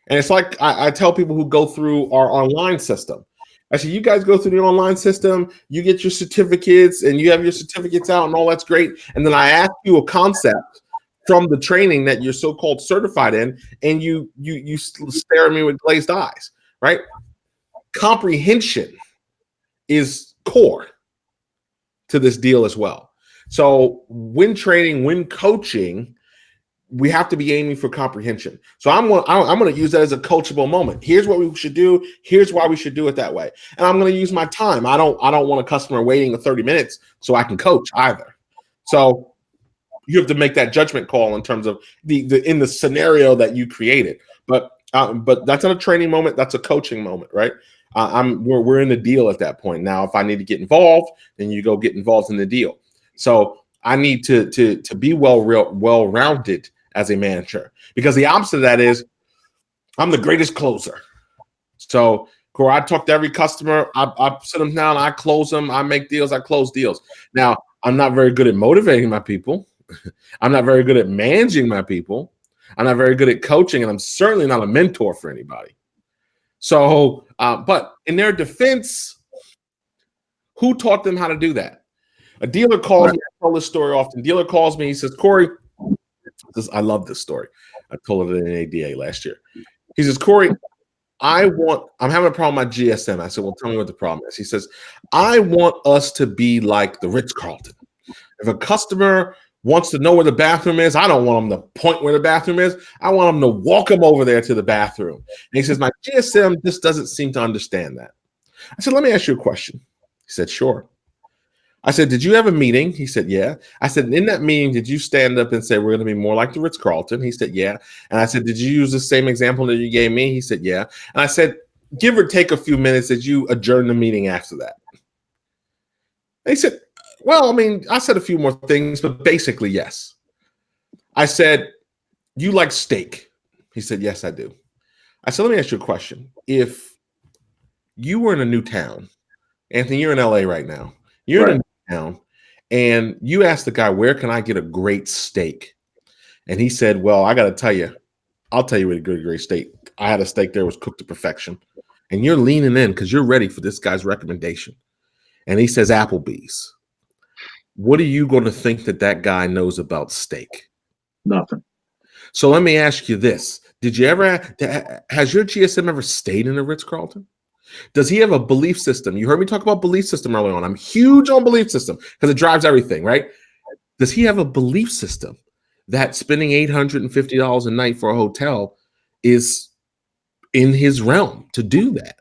And it's like I tell people who go through our online system. I say, you guys go through the online system, you get your certificates, and you have your certificates out, and all that's great. And then I ask you a concept from the training that you're so-called certified in, and you stare at me with glazed eyes, right? Comprehension is core to this deal as well. So when training, when coaching, we have to be aiming for comprehension. So I'm going to use that as a coachable moment. Here's what we should do. Here's why we should do it that way. And I'm going to use my time. I don't want a customer waiting 30 minutes so I can coach either. So you have to make that judgment call in terms of in the scenario that you created. But that's not a training moment. That's a coaching moment, right? We're in the deal at that point. Now, if I need to get involved, then you go get involved in the deal. So I need to be well-rounded as a manager, because the opposite of that is I'm the greatest closer. So, Cory, I talk to every customer. I sit them down. I close them. I make deals. I close deals. Now, I'm not very good at motivating my people. I'm not very good at managing my people. I'm not very good at coaching, and I'm certainly not a mentor for anybody. So, but in their defense, who taught them how to do that? A dealer calls me. I tell this story often. Dealer calls me. He says, Cory, I love this story. I told it in an ADA last year. He says, Cory, I'm having a problem with my GSM. I said, well, tell me what the problem is. He says, I want us to be like the Ritz-Carlton. If a customer wants to know where the bathroom is, I don't want them to point where the bathroom is. I want them to walk them over there to the bathroom. And he says, my GSM just doesn't seem to understand that. I said, let me ask you a question. He said, sure. I said, did you have a meeting? He said, yeah. I said, in that meeting, did you stand up and say, we're going to be more like the Ritz-Carlton? He said, yeah. And I said, did you use the same example that you gave me? He said, yeah. And I said, give or take a few minutes, did you adjourn the meeting after that? And he said, well, I mean, I said a few more things, but basically, yes. I said, you like steak? He said, yes, I do. I said, let me ask you a question. If you were in a new town, Anthony, you're in LA right now. You're in a new town, and you asked the guy, where can I get a great steak? And he said, well, I got to tell you, I'll tell you where to get a great steak. I had a steak there, was cooked to perfection. And you're leaning in because you're ready for this guy's recommendation. And he says, Applebee's. What are you going to think that guy knows about steak? Nothing. So let me ask you this. has your GSM ever stayed in a Ritz-Carlton? Does he have a belief system? You heard me talk about belief system early on. I'm huge on belief system because it drives everything, right? Does he have a belief system that spending $850 a night for a hotel is in his realm to do that?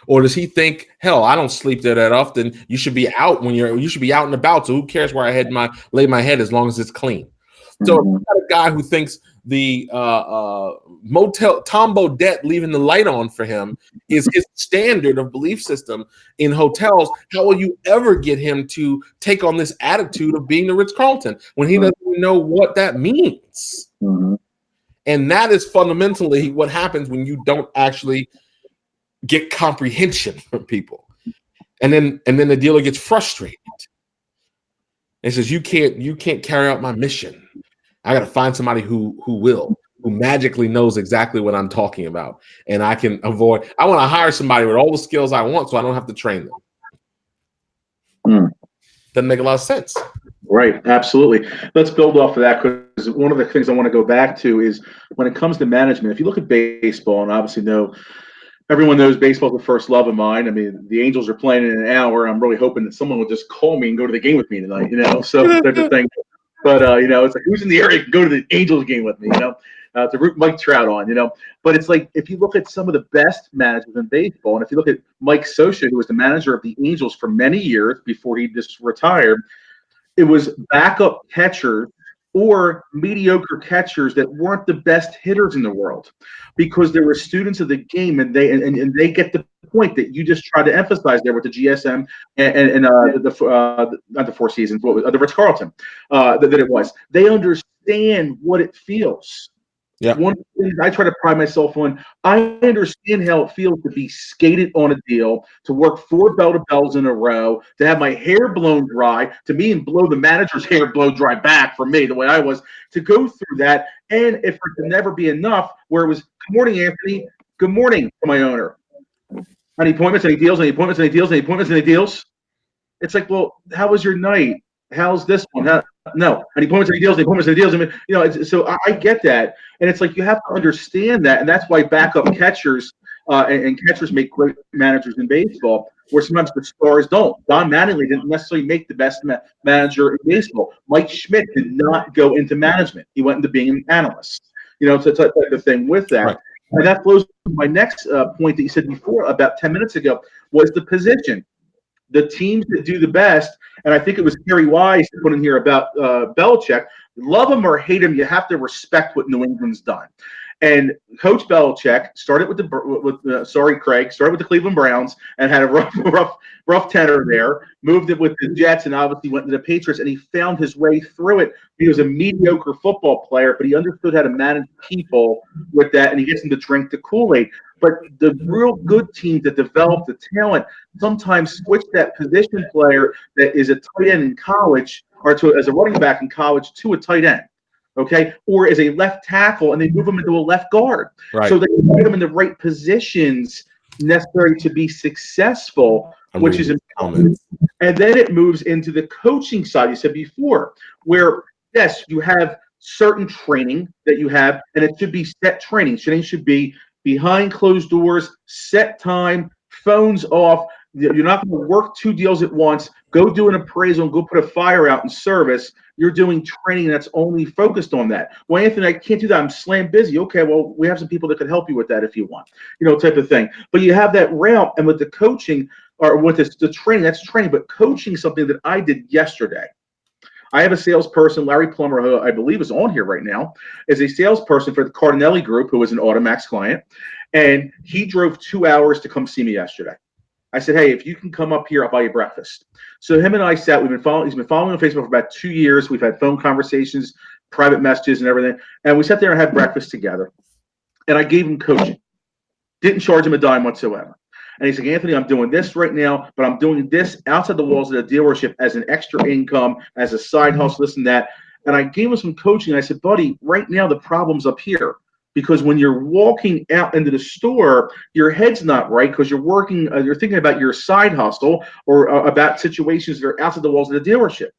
Or does he think, hell, I don't sleep there that often. You should be out you should be out and about. So who cares where I lay my head as long as it's clean? So if you got a guy who thinks the motel Tom Bodette leaving the light on for him is his standard of belief system in hotels, how will you ever get him to take on this attitude of being the Ritz-Carlton when he doesn't even know what that means? And that is fundamentally what happens when you don't actually get comprehension from people. And then the dealer gets frustrated. And says, you can't carry out my mission. I got to find somebody who magically knows exactly what I'm talking about. And I want to hire somebody with all the skills I want so I don't have to train them. Doesn't make a lot of sense. Right. Absolutely. Let's build off of that, because one of the things I want to go back to is when it comes to management, if you look at baseball, and obviously everyone knows baseball's the first love of mine. I mean, the Angels are playing in an hour. I'm really hoping that someone will just call me and go to the game with me tonight, so type of thing. But, it's like, who's in the area can go to the Angels game with me, to root Mike Trout on, But it's like, if you look at some of the best managers in baseball, and if you look at Mike Scioscia, who was the manager of the Angels for many years before he just retired, it was backup catchers or mediocre catchers that weren't the best hitters in the world, because they were students of the game, and they get the point that you just tried to emphasize there with the GSM and not the Four Seasons, the Ritz-Carlton that it was. They understand what it feels. Yeah. One of the things I try to pride myself on, I understand how it feels to be skated on a deal, to work 4 bell-to-bells in a row, to have my hair blown dry, to me and blow the manager's hair blow dry back for me, the way I was, to go through that. And if it could never be enough, where it was, good morning, Anthony. Good morning to my owner. Any appointments, any deals, any appointments, any deals, any appointments, any deals? It's like, well, how was your night? How's this one? No. Any appointments, any deals, any appointments, any deals. I mean, so I get that. And it's like, you have to understand that. And that's why backup catchers and catchers make great managers in baseball, where sometimes the stars don't. Don Mattingly didn't necessarily make the best manager in baseball. Mike Schmidt did not go into management. He went into being an analyst, so type of thing with that. Right. And that flows to my next point that you said before, about 10 minutes ago, was the position. The teams that do the best, and I think it was Kerry Wise that put in here about Belichick, love him or hate him, you have to respect what New England's done. And Coach Belichick started with the Cleveland Browns and had a rough tenor there, moved it with the Jets, and obviously went to the Patriots, and he found his way through it. He was a mediocre football player, but he understood how to manage people with that, and he gets them to drink the Kool-Aid. But the real good teams that develop the talent sometimes switch that position player that is a tight end in college, or as a running back in college, to a tight end. Okay, or as a left tackle, and they move them into a left guard. Right. So they put them in the right positions necessary to be successful, which is important. And then it moves into the coaching side, you said before, where, yes, you have certain training that you have, and it should be set training. Training should be behind closed doors, set time, phones off. You're not going to work 2 deals at once, go do an appraisal, and go put a fire out in service. You're doing training that's only focused on that. Well, Anthony, I can't do that. I'm slam busy. Okay, well, we have some people that could help you with that if you want, type of thing. But you have that route, and with the coaching, or with the training, that's training. But coaching, something that I did yesterday. I have a salesperson, Larry Plummer, who I believe is on here right now, is a salesperson for the Cardinelli Group, who was an Automax client, and he drove 2 hours to come see me yesterday. I said, hey, if you can come up here, I'll buy you breakfast. So him and I sat. He's been following on Facebook for about 2 years. We've had phone conversations, private messages, and everything. And we sat there and had breakfast together. And I gave him coaching. Didn't charge him a dime whatsoever. And he's like, Anthony, I'm doing this right now, but I'm doing this outside the walls of the dealership as an extra income, as a side hustle, this and that. And I gave him some coaching. And I said, buddy, right now the problem's up here. Because when you're walking out into the store, your head's not right, because you're thinking about your side hustle or about situations that are outside the walls of the dealership.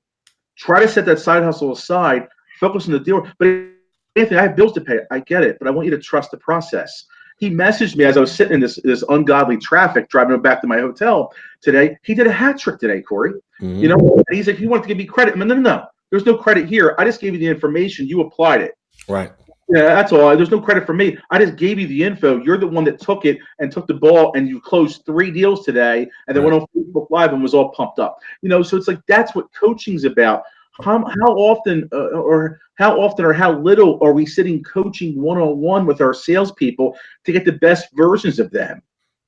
Try to set that side hustle aside, focus on the dealer. But Anthony, I have bills to pay. I get it, but I want you to trust the process. He messaged me as I was sitting in this ungodly traffic driving back to my hotel today. He did a hat trick today, Corey. Mm-hmm. And he's like, he wanted to give me credit. No. There's no credit here. I just gave you the information. You applied it. Right. Yeah, that's all. There's no credit for me. I just gave you the info. You're the one that took it and took the ball, and you closed 3 deals today, and then went on Facebook Live and was all pumped up. So it's like that's what coaching's about. How often or how little are we sitting coaching one-on-one with our salespeople to get the best versions of them?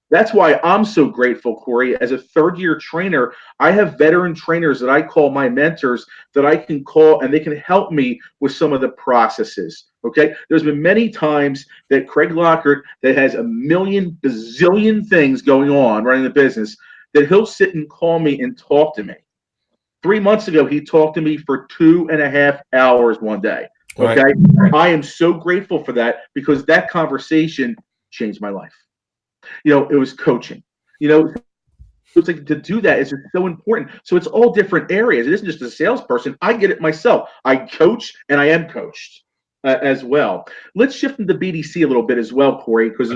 That's why I'm so grateful, Corey. As a third-year trainer, I have veteran trainers that I call my mentors that I can call, and they can help me with some of the processes. Okay? There's been many times that Craig Lockhart, that has a million bazillion things going on running the business, that he'll sit and call me and talk to me. 3 months ago, he talked to me for 2.5 hours one day. Okay? Right. I am so grateful for that, because that conversation changed my life. It was coaching. It's like, to do that is just so important. So it's all different areas. It isn't just a salesperson. I get it myself. I coach and I am coached as well. Let's shift into BDC a little bit as well, Corey, because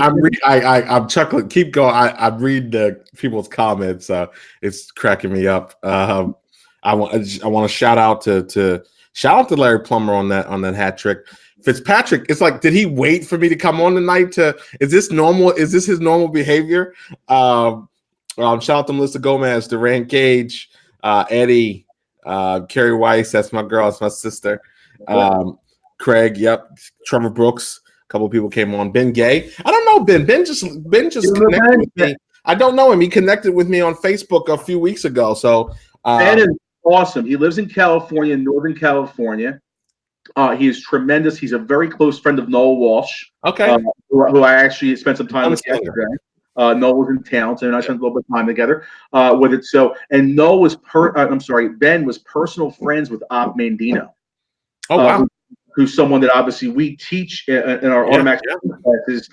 I'm chuckling. Keep going. I read the people's comments. It's cracking me up. I want to shout out to Larry Plummer on that hat trick. Fitzpatrick, it's like, did he wait for me to come on tonight? Is this normal? Is this his normal behavior? Shout out to Melissa Gomez, Durant Gage, Eddie, Carrie Weiss. That's my girl. That's my sister. Craig. Yep. Trevor Brooks. A couple of people came on. Ben Gay. I don't know Ben. Ben just connected with me. I don't know him. He connected with me on Facebook a few weeks ago. So Ben is awesome. He lives in California, Northern California. He is tremendous. He's a very close friend of Noel Walsh. Okay. Who I actually spent some time with yesterday. Noel was in town, so I spent a little bit of time together with it. So, and Noel was Ben was personal friends with Op Mandino. Oh wow. Who's someone that obviously we teach in our automatic classes.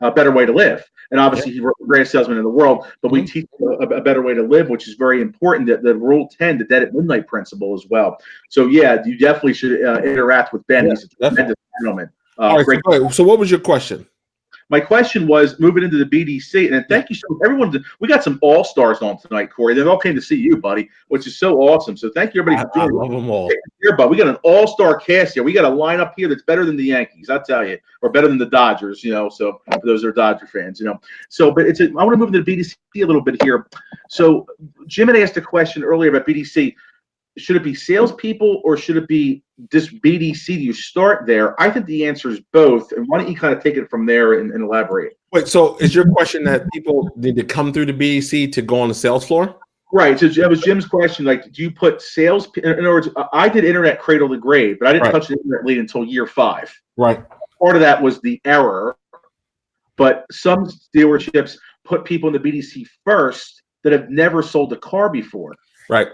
A better way to live. And obviously, he wrote the greatest salesman in the world, but we teach a better way to live, which is very important. That the Rule 10, the Dead at Midnight principle as well. So, yeah, you definitely should interact with Ben. He's a tremendous gentleman. All right, so what was your question? My question was moving into the BDC, and thank you so much, everyone. We got some all-stars on tonight, Corey. They all came to see you, buddy, which is so awesome. So thank you, everybody, for doing it. I love them all. Here, but we got an all-star cast here. We got a lineup here that's better than the Yankees, I tell you, or better than the Dodgers. So for those that are Dodger fans, So, but I want to move into the BDC a little bit here. So Jim had asked a question earlier about BDC. Should it be salespeople or should it be this BDC? Do you start there? I think the answer is both. And why don't you kind of take it from there and elaborate? Wait, so is your question that people need to come through the BDC to go on the sales floor? Right. So that was Jim's question. Like, do you put sales? In other words, I did internet cradle to grave, but I didn't touch the internet lead until year 5. Right. Part of that was the error, but some dealerships put people in the BDC first that have never sold a car before. Right.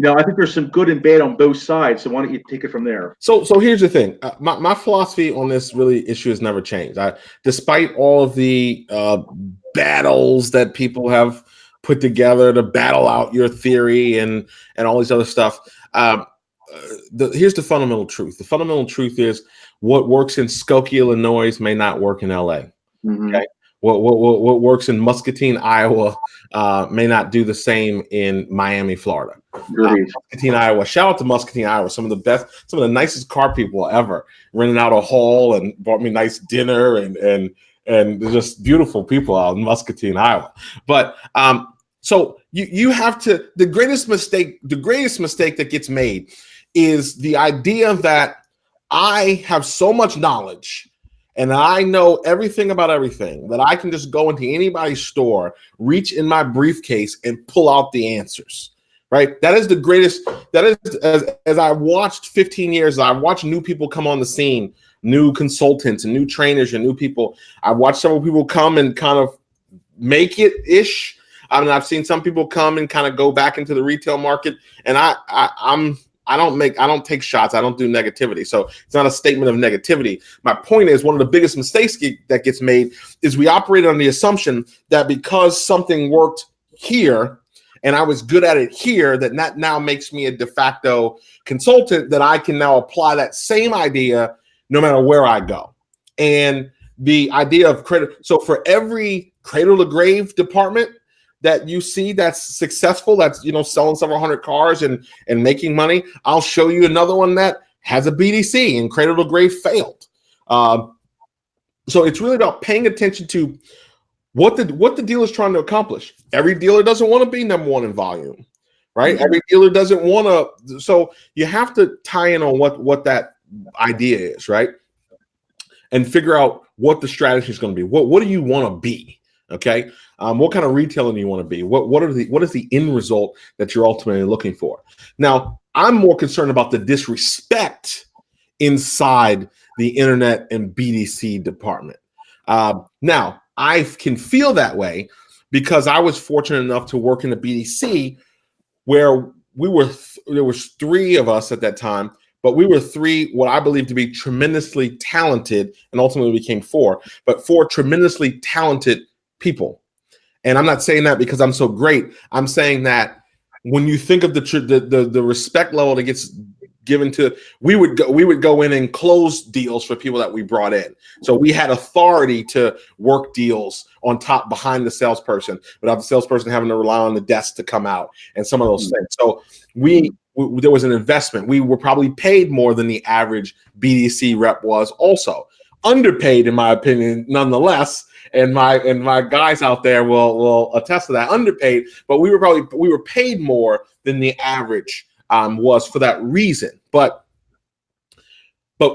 I think there's some good and bad on both sides. So why don't you take it from there? So here's the thing. My philosophy on this issue has never changed. Despite all of the battles that people have put together to battle out your theory and all these other stuff, here's the fundamental truth. The fundamental truth is what works in Skokie, Illinois may not work in LA. Mm-hmm. Okay. What works in Muscatine, Iowa, may not do the same in Miami, Florida. Muscatine, Iowa. Shout out to Muscatine, Iowa. Some of the nicest car people ever. Rented out a hall and bought me nice dinner and just beautiful people out in Muscatine, Iowa. But so you have to. The greatest mistake that gets made is the idea that I have so much knowledge. And I know everything about everything that I can just go into anybody's store, reach in my briefcase, and pull out the answers. Right? That is the greatest. That is as I watched 15 years. I watched new people come on the scene, new consultants and new trainers and new people. I watched several people come and kind of make it ish. I mean, I've seen some people come and kind of go back into the retail market, and I don't take shots. I don't do negativity. So it's not a statement of negativity. My point is one of the biggest mistakes that gets made is we operate on the assumption that because something worked here and I was good at it here, that now makes me a de facto consultant that I can now apply that same idea no matter where I go. And the idea of cradle, so for every cradle to grave department that you see that's successful, that's, you know, selling several hundred cars and making money, I'll show you another one that has a BDC and cradle to grave failed. So it's really about paying attention to what the dealer is trying to accomplish. Every dealer doesn't want to be number one in volume, right? Mm-hmm. Every dealer doesn't want to. So you have to tie in on what that idea is, right? And figure out what the strategy is going to be. What do you want to be? Okay. What kind of retailer do you want to be? What is the end result that you're ultimately looking for? Now, I'm more concerned about the disrespect inside the internet and BDC department. Now, I can feel that way because I was fortunate enough to work in a BDC where there was three of us at that time, but we were three, what I believe to be tremendously talented, and ultimately became four tremendously talented people. And I'm not saying that because I'm so great. I'm saying that when you think of the respect level that gets given to, we would go in and close deals for people that we brought in. So we had authority to work deals on top behind the salesperson without the salesperson having to rely on the desk to come out and some of those things. So there was an investment. We were probably paid more than the average BDC rep was, also underpaid in my opinion, nonetheless. And my guys out there will attest to that. Underpaid, but we were paid more than the average was for that reason. But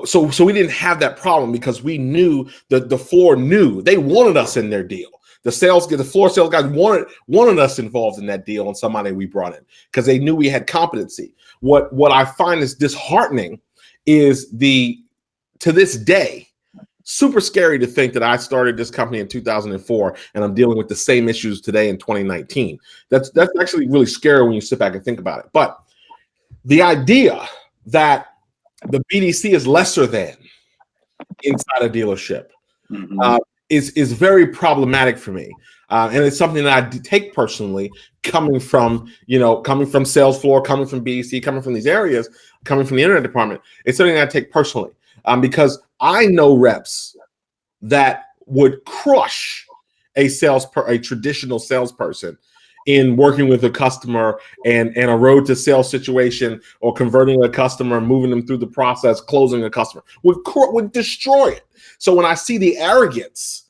so we didn't have that problem because we knew that the floor knew they wanted us in their deal. The floor sales guys wanted us involved in that deal and somebody we brought in because they knew we had competency. What I find is disheartening is to this day, super scary to think that I started this company in 2004 and I'm dealing with the same issues today in 2019. That's actually really scary when you sit back and think about it. But the idea that the BDC is lesser than inside a dealership is very problematic for me. And it's something that I take personally, coming from sales floor, coming from BDC, coming from these areas, coming from the internet department. It's something that I take personally because I know reps that would crush a traditional salesperson in working with a customer and a road to sales situation, or converting a customer, moving them through the process, closing a customer, would destroy it. So when I see the arrogance,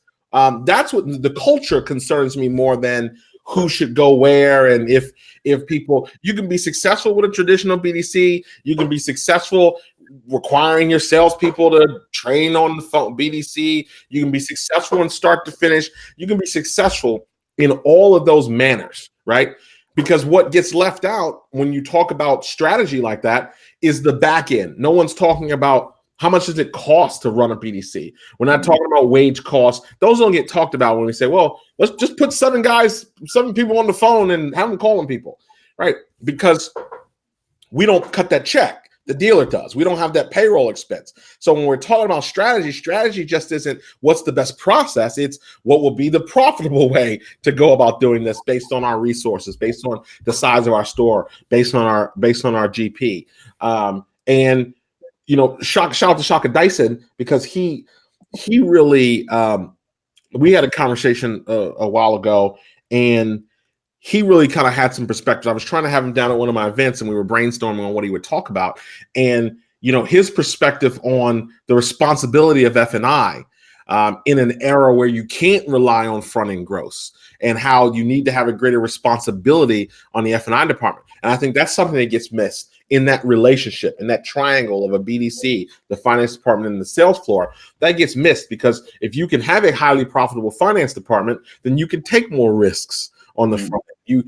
that's what the culture concerns me more than who should go where. And if people, you can be successful with a traditional BDC, you can be successful requiring your salespeople to train on the phone BDC, you can be successful in start to finish, you can be successful in all of those manners, right? Because what gets left out when you talk about strategy like that is the back end. No one's talking about how much does it cost to run a BDC. We're not talking about wage costs. Those don't get talked about when we say, well, let's just put seven people on the phone and have them calling people, right? Because we don't cut that check. The dealer does. We don't have that payroll expense. So when we're talking about strategy just isn't what's the best process. It's what will be the profitable way to go about doing this based on our resources, based on the size of our store, based on our GP. And shout out to Shaka Dyson because he really we had a conversation a while ago, and he really kind of had some perspective. I was trying to have him down at one of my events and we were brainstorming on what he would talk about. And, his perspective on the responsibility of F&I in an era where you can't rely on front-end gross, and how you need to have a greater responsibility on the F&I department. And I think that's something that gets missed in that relationship, in that triangle of a BDC, the finance department, and the sales floor. That gets missed because if you can have a highly profitable finance department, then you can take more risks on the front. You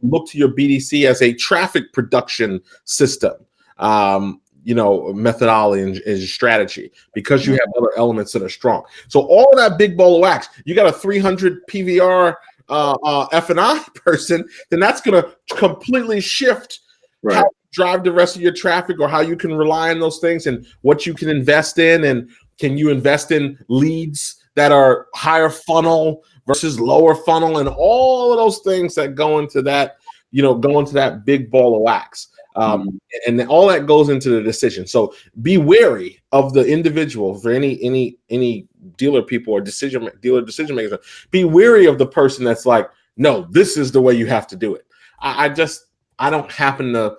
look to your BDC as a traffic production system, methodology and strategy, because you have other elements that are strong. So all of that big ball of wax, you got a 300 PVR F&I person, then that's going to completely shift how you drive the rest of your traffic, or how you can rely on those things, and what you can invest in. And can you invest in leads that are higher funnel versus lower funnel, and all of those things that go into that go into that big ball of wax. And then all that goes into the decision. So be wary of the individual for any dealer people or decision makers. Be wary of the person that's like, no, this is the way you have to do it. I don't happen to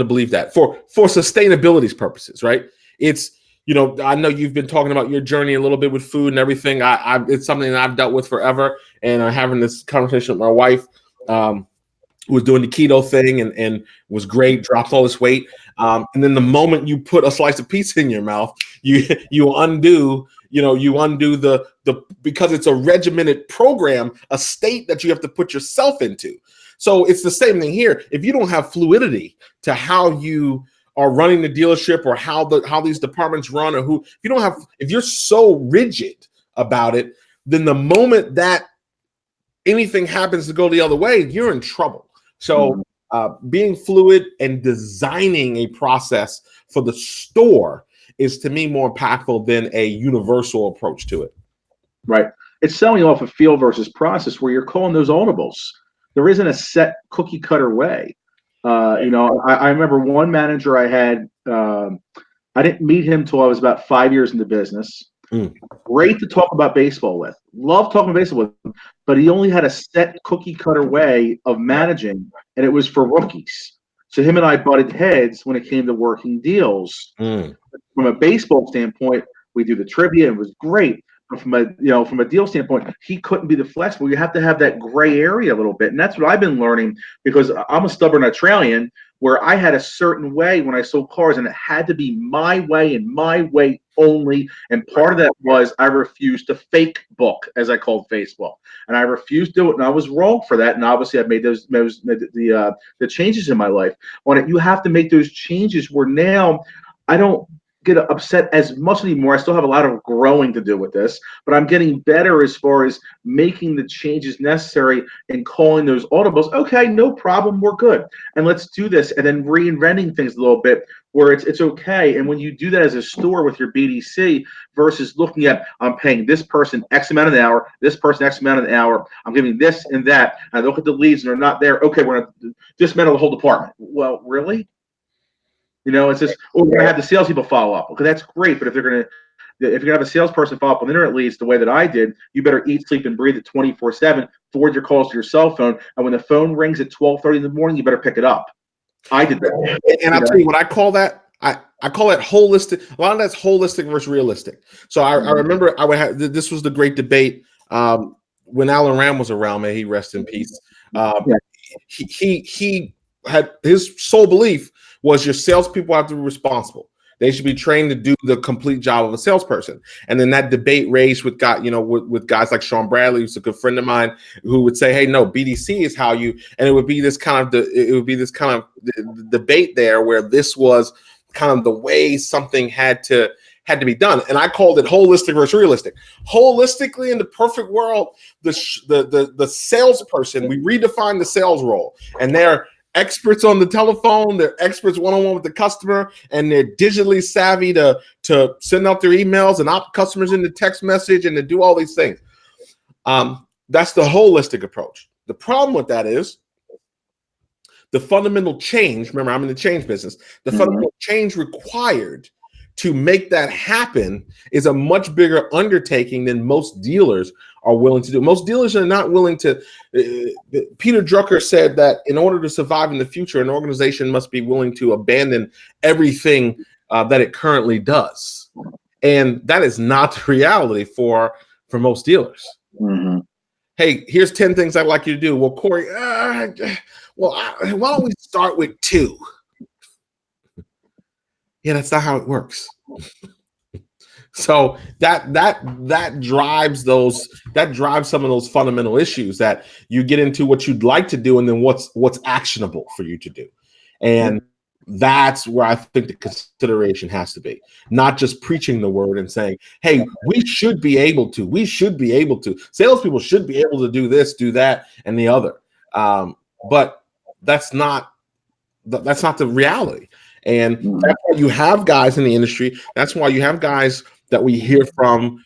believe that for sustainability's purposes, right? It's, I know you've been talking about your journey a little bit with food and everything. It's something that I've dealt with forever, and I'm having this conversation with my wife. Who was doing the keto thing and was great, dropped all this weight. And then the moment you put a slice of pizza in your mouth, you undo the because it's a regimented program, a state that you have to put yourself into. So it's the same thing here. If you don't have fluidity to how you are running the dealership or how these departments run, or if you're so rigid about it, then the moment that anything happens to go the other way, you're in trouble. So being fluid and designing a process for the store is, to me, more impactful than a universal approach to it. Right. It's selling off a feel versus process where you're calling those audibles. There isn't a set cookie cutter way. I remember one manager I had, I didn't meet him till I was about 5 years into business. Great to talk about baseball with. Love talking baseball with him, but he only had a set cookie cutter way of managing, and it was for rookies. So him and I butted heads when it came to working deals. From a baseball standpoint, we do the trivia, and it was great. But from a deal standpoint, he couldn't be the flexible. You have to have that gray area a little bit, and that's what I've been learning, because I'm a stubborn Australian, where I had a certain way when I sold cars, and it had to be my way and my way only. And part of that was I refused to fake book, as I called baseball, and I refused to do it, and I was wrong for that. And obviously, I made the changes in my life on it. You have to make those changes where now I don't get upset as much anymore. I still have a lot of growing to do with this, but I'm getting better as far as making the changes necessary and calling those audibles. Okay, no problem, we're good, and let's do this, and then reinventing things a little bit where it's okay. And when you do that as a store with your BDC versus looking at, I'm paying this person X amount an hour, this person X amount an hour, I'm giving this and that, and I look at the leads and they're not there. Okay, we're going to dismantle the whole department. Well, really? It's just, we're going to have the salespeople follow up. Okay, that's great, but if you're going to have a salesperson follow up on internet leads the way that I did, you better eat, sleep, and breathe it 24/7. Forward your calls to your cell phone, and when the phone rings at 12:30 in the morning, you better pick it up. I did that, and I'll tell you what I call that. I call it holistic. A lot of that's holistic versus realistic. So I remember this was the great debate when Alan Ram was around. May he rest in peace. He had his sole belief was your salespeople have to be responsible. They should be trained to do the complete job of a salesperson. And then that debate raged with guys like Sean Bradley, who's a good friend of mine, who would say, "Hey, no, BDC is how you." And it would be this kind of debate there where this was kind of the way something had to be done. And I called it holistic versus realistic. Holistically, in the perfect world, the salesperson, we redefine the sales role, and they're experts on the telephone, they're experts one-on-one with the customer, and they're digitally savvy to send out their emails and opt customers into text message and to do all these things. That's the holistic approach. The problem with that is the fundamental change. Remember, I'm in the change business. The fundamental change required to make that happen is a much bigger undertaking than most dealers are willing to do. Most dealers are not willing to. Peter Drucker said that in order to survive in the future, an organization must be willing to abandon everything that it currently does. And that is not the reality for most dealers. Hey, here's 10 things I'd like you to do. Well, Cory, why don't we start with 2? Yeah, that's not how it works. So that drives some of those fundamental issues that you get into what you'd like to do and then what's actionable for you to do. And that's where I think the consideration has to be, not just preaching the word and saying, hey, we should be able to, salespeople should be able to do this, do that, and the other. But that's not the reality. And that's why you have guys in the industry. That's why you have guys that we hear from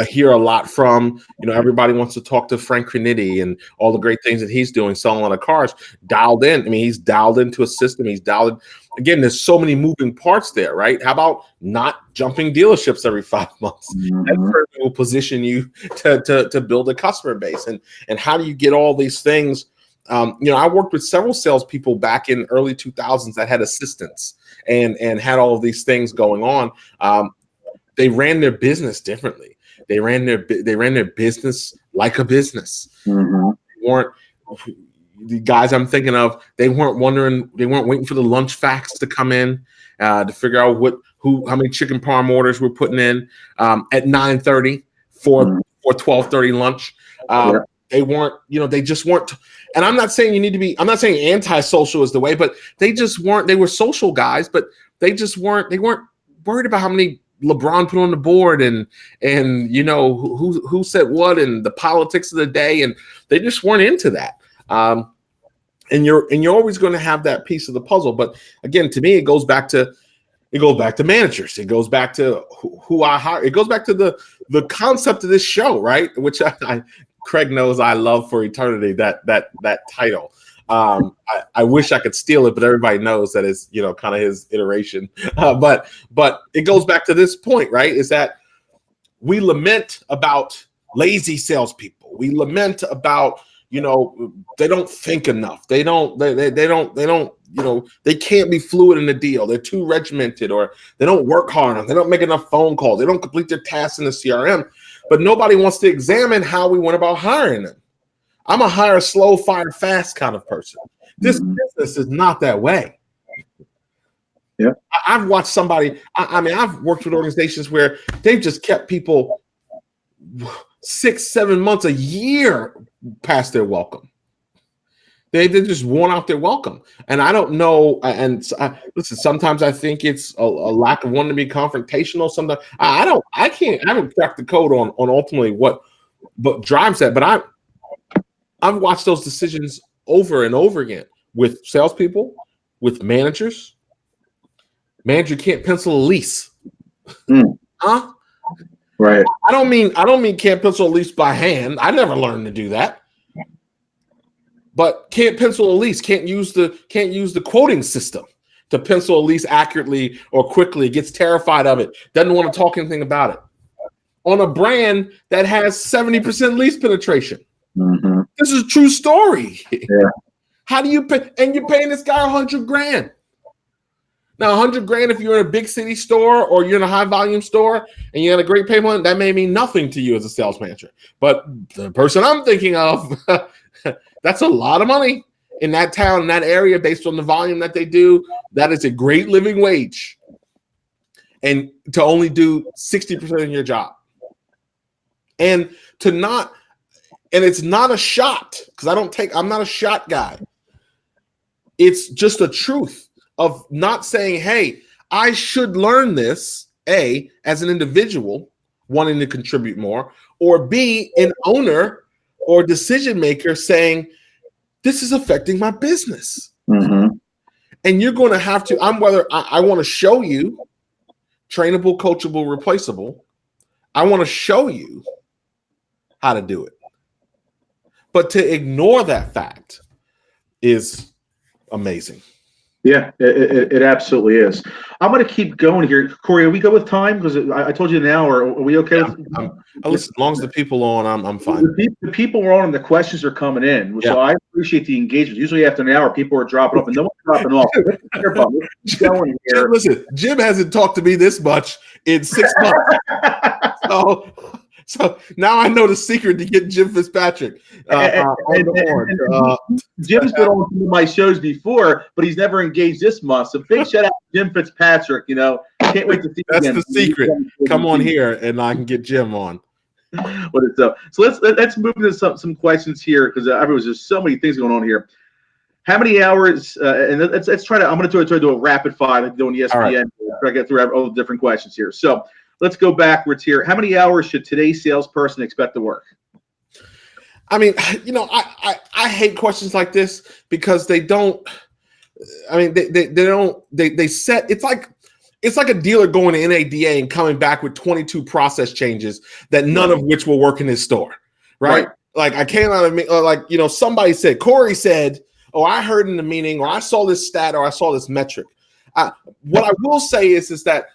hear a lot from. Everybody wants to talk to Frank Graniti and all the great things that he's doing, selling a lot of cars, dialed in. I mean, he's dialed into a system. He's dialed in. Again, there's so many moving parts there, right? How about not jumping dealerships every 5 months? That certainly will position you to build a customer base. And how do you get all these things? I worked with several salespeople back in early 2000s that had assistants and had all of these things going on. They ran their business differently. They ran their business like a business. They weren't the guys I'm thinking of. They weren't waiting for the lunch facts to come in to figure out how many chicken parm orders we're putting in at 9:30 for 12:30 lunch. They weren't, they just weren't. And I'm not saying I'm not saying anti-social is the way, but they just weren't. They were social guys, but they weren't worried about how many LeBron put on the board and who said what and the politics of the day, and they just weren't into that. And you're always going to have that piece of the puzzle. But again, to me, it goes back to managers. It goes back to who I hire. It goes back to the concept of this show, right? Which Craig knows I love for eternity. That title. I wish I could steal it, but everybody knows that it's kind of his iteration. But it goes back to this point, right? Is that we lament about lazy salespeople. We lament about they don't think enough. They can't be fluid in the deal. They're too regimented, or they don't work hard enough. They don't make enough phone calls. They don't complete their tasks in the CRM. But nobody wants to examine how we went about hiring them. I'm a hire slow, fire fast kind of person. This business is not that way. Yeah, I've watched somebody. I've worked with organizations where they've just kept people 6-7 months, a year past their welcome. They just worn out their welcome, and I don't know. And listen, sometimes I think it's a lack of wanting to be confrontational. Sometimes I haven't cracked the code on ultimately what drives that, but I've watched those decisions over and over again with salespeople, with managers. Manager can't pencil a lease. Huh? Right. I don't mean can't pencil a lease by hand. I never learned to do that. But can't pencil a lease, can't use the quoting system to pencil a lease accurately or quickly, gets terrified of it, doesn't want to talk anything about it. On a brand that has 70% lease penetration. This is a true story. Yeah. How do you pay? And you're paying this guy $100,000. Now, $100,000 if you're in a big city store or you're in a high volume store and you got a great payment, that may mean nothing to you as a sales manager. But the person I'm thinking of, that's a lot of money in that town, in that area, based on the volume that they do. That is a great living wage. And to only do 60% of your job. And it's not a shot, because I'm not a shot guy. It's just a truth of not saying, hey, I should learn this, A, as an individual wanting to contribute more, or B, an owner or decision maker saying, this is affecting my business. And you're going to have to, I want to show you trainable, coachable, replaceable. I want to show you how to do it. But to ignore that fact is amazing. Yeah, it absolutely is. I'm going to keep going here. Cory, are we good with time? Because I told you an hour. Are we okay with listen, as long as the people are on, I'm fine. The people are on and the questions are coming in. So I appreciate the engagement. Usually after an hour, people are dropping off and no one's dropping off. Let's going here. Listen, Jim hasn't talked to me this much in 6 months. So now I know the secret to get Jim Fitzpatrick on the board. Jim's been on some of my shows before, but he's never engaged this month. So big shout out to Jim Fitzpatrick. Can't wait to see That's him. That's the secret. Come on here, and I can get Jim on. What is up? So let's move into some questions here, because there's so many things going on here. How many hours? And let's try to. I'm going to try to do a rapid fire like doing ESPN. Right. Try to get through all the different questions here. So let's go backwards here. How many hours should today's salesperson expect to work? I mean, I hate questions like this because they don't. I mean, they don't. They set. It's like it's like a dealer going to NADA and coming back with 22 process changes that none of which will work in his store, right? Like I came out of me, like, you know, somebody said, Cory said, oh, I heard in the meeting, or I saw this stat, or I saw this metric. What I will say is that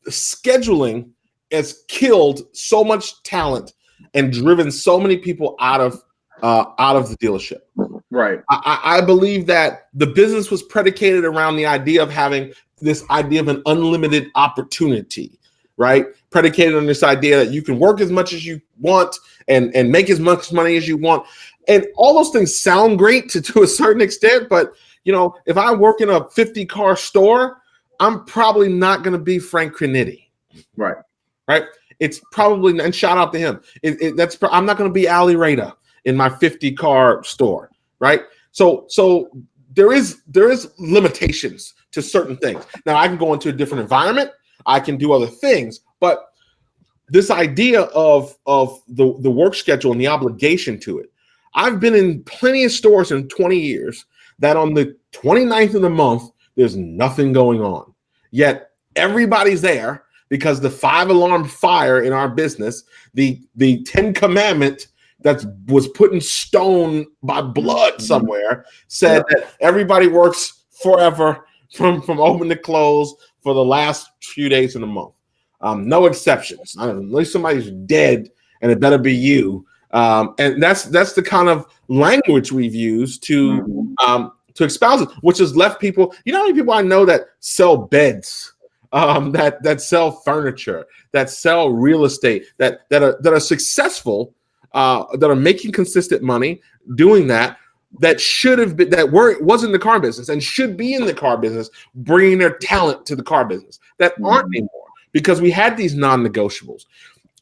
scheduling has killed so much talent and driven so many people out of the dealership. Right. I believe that the business was predicated around the idea of having this idea of an unlimited opportunity, right? Predicated on this idea that you can work as much as you want and make as much money as you want. And all those things sound great to a certain extent, but you know, if I work in a 50-car store, I'm probably not going to be Frank Crinetti. Right. Right. It's probably, and shout out to him. I'm not going to be Ali Rada in my 50-car store. Right. So there is limitations to certain things. Now I can go into a different environment. I can do other things, but this idea of the work schedule and the obligation to it. I've been in plenty of stores in 20 years that on the 29th of the month, there's nothing going on. Yet everybody's there because the 5-alarm fire in our business, the 10 commandment that was put in stone by blood somewhere said that everybody works forever from open to close for the last few days in the month. No exceptions. Unless somebody's dead, and it better be you. And that's the kind of language we've used to espouse it, which has left people. You know how many people I know that sell beds, that sell furniture, that sell real estate, that are successful, that are making consistent money doing that. That should have been was in the car business and should be in the car business, bringing their talent to the car business that aren't anymore because we had these non-negotiables.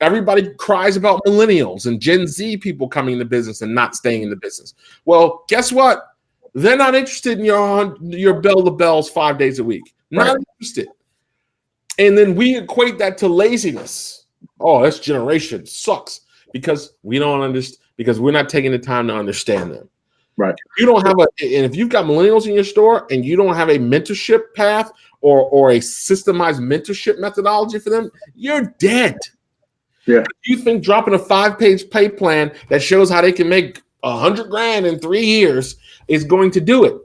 Everybody cries about millennials and Gen Z people coming into business and not staying in the business. Well, guess what? They're not interested in your bell to bells 5 days a week. Not interested. And then we equate that to laziness. Oh, this generation sucks because we don't understand, because we're not taking the time to understand them. Right. You don't have and if you've got millennials in your store and you don't have a mentorship path or a systemized mentorship methodology for them, you're dead. Yeah. You think dropping a 5-page pay plan that shows how they can make $100,000 in 3 years is going to do it?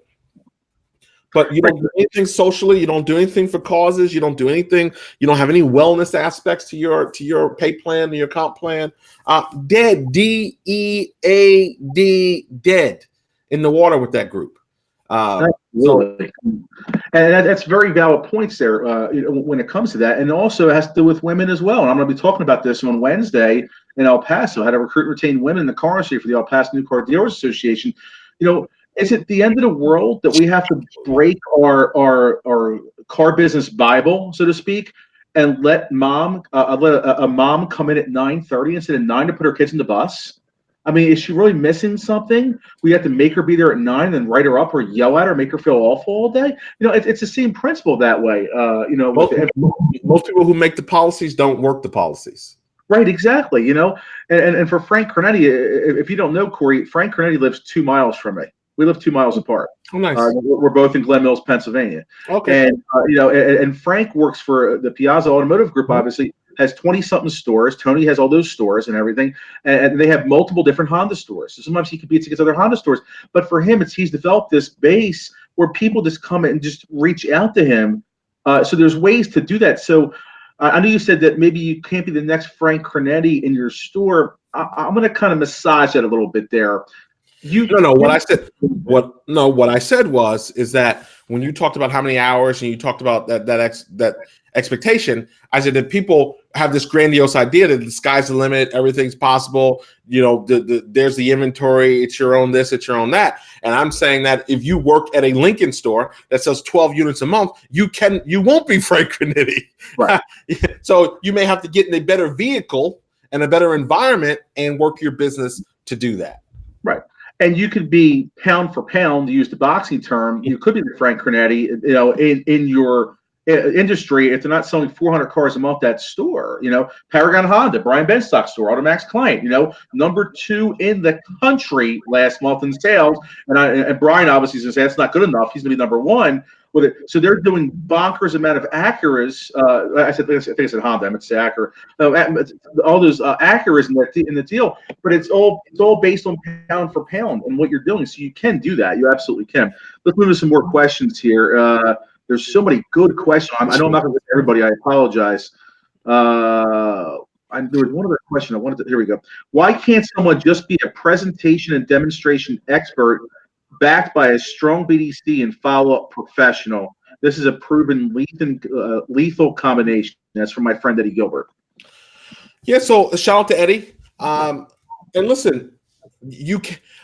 But you don't do anything socially. You don't do anything for causes. You don't do anything. You don't have any wellness aspects to your pay plan, to your comp plan. Dead. DEAD. Dead in the water with that group. Absolutely. And that's very valid points there when it comes to that. And also it has to do with women as well. And I'm going to be talking about this on Wednesday in El Paso. I had to recruit and retain women in the car industry for the El Paso New Car Dealers Association. You know, is it the end of the world that we have to break our car business Bible, so to speak, and let a mom come in at 9:30 instead of 9 to put her kids in the bus? I mean, is she really missing something? We have to make her be there at 9 and then write her up or yell at her, make her feel awful all day. You know, it's the same principle that way. You know, most people who make the policies don't work the policies. Right, exactly. You know, and for Frank Crinetti, if you don't know Cory, Frank Crinetti lives 2 miles from me. We live 2 miles apart. Oh, nice. We're both in Glen Mills, Pennsylvania. Okay. And you know, and Frank works for the Piazza Automotive Group. Obviously, has 20-something stores. Tony has all those stores and everything, and they have multiple different Honda stores. So sometimes he competes against other Honda stores. But for him, he's developed this base where people just come in and just reach out to him. So there's ways to do that. So I know you said that maybe you can't be the next Frank Crinetti in your store. I'm going to kind of massage that a little bit there. What I said is that when you talked about how many hours and you talked about that expectation, I said that people have this grandiose idea that the sky's the limit, everything's possible. You know, there's the inventory, it's your own this, it's your own that. And I'm saying that if you work at a Lincoln store that sells 12 units a month, you won't be Frank Crinetti. Right. So you may have to get in a better vehicle and a better environment and work your business to do that. Right. And you could be pound for pound, to use the boxing term, you could be the Frank Crinetti, you know, in your industry if they're not selling 400 cars a month, that store, you know, Paragon Honda, Brian Benstock store, Automax client, you know, number 2 in the country last month in sales. And Brian obviously says that's not good enough. He's going to be number 1. with it. So they're doing bonkers amount of Acuras. I think I said Honda. I meant to say Acura. All those Acuras in the deal, but it's all based on pound for pound and what you're doing. So you can do that. You absolutely can. Let's move to some more questions here. There's so many good questions. I know I'm not going to get to everybody. I apologize. There was one other question I wanted to. Here we go. Why can't someone just be a presentation and demonstration expert backed by a strong BDC and follow-up professional? This is a proven lethal combination. That's from my friend Eddie Gilbert. Yeah, so shout out to Eddie. And listen,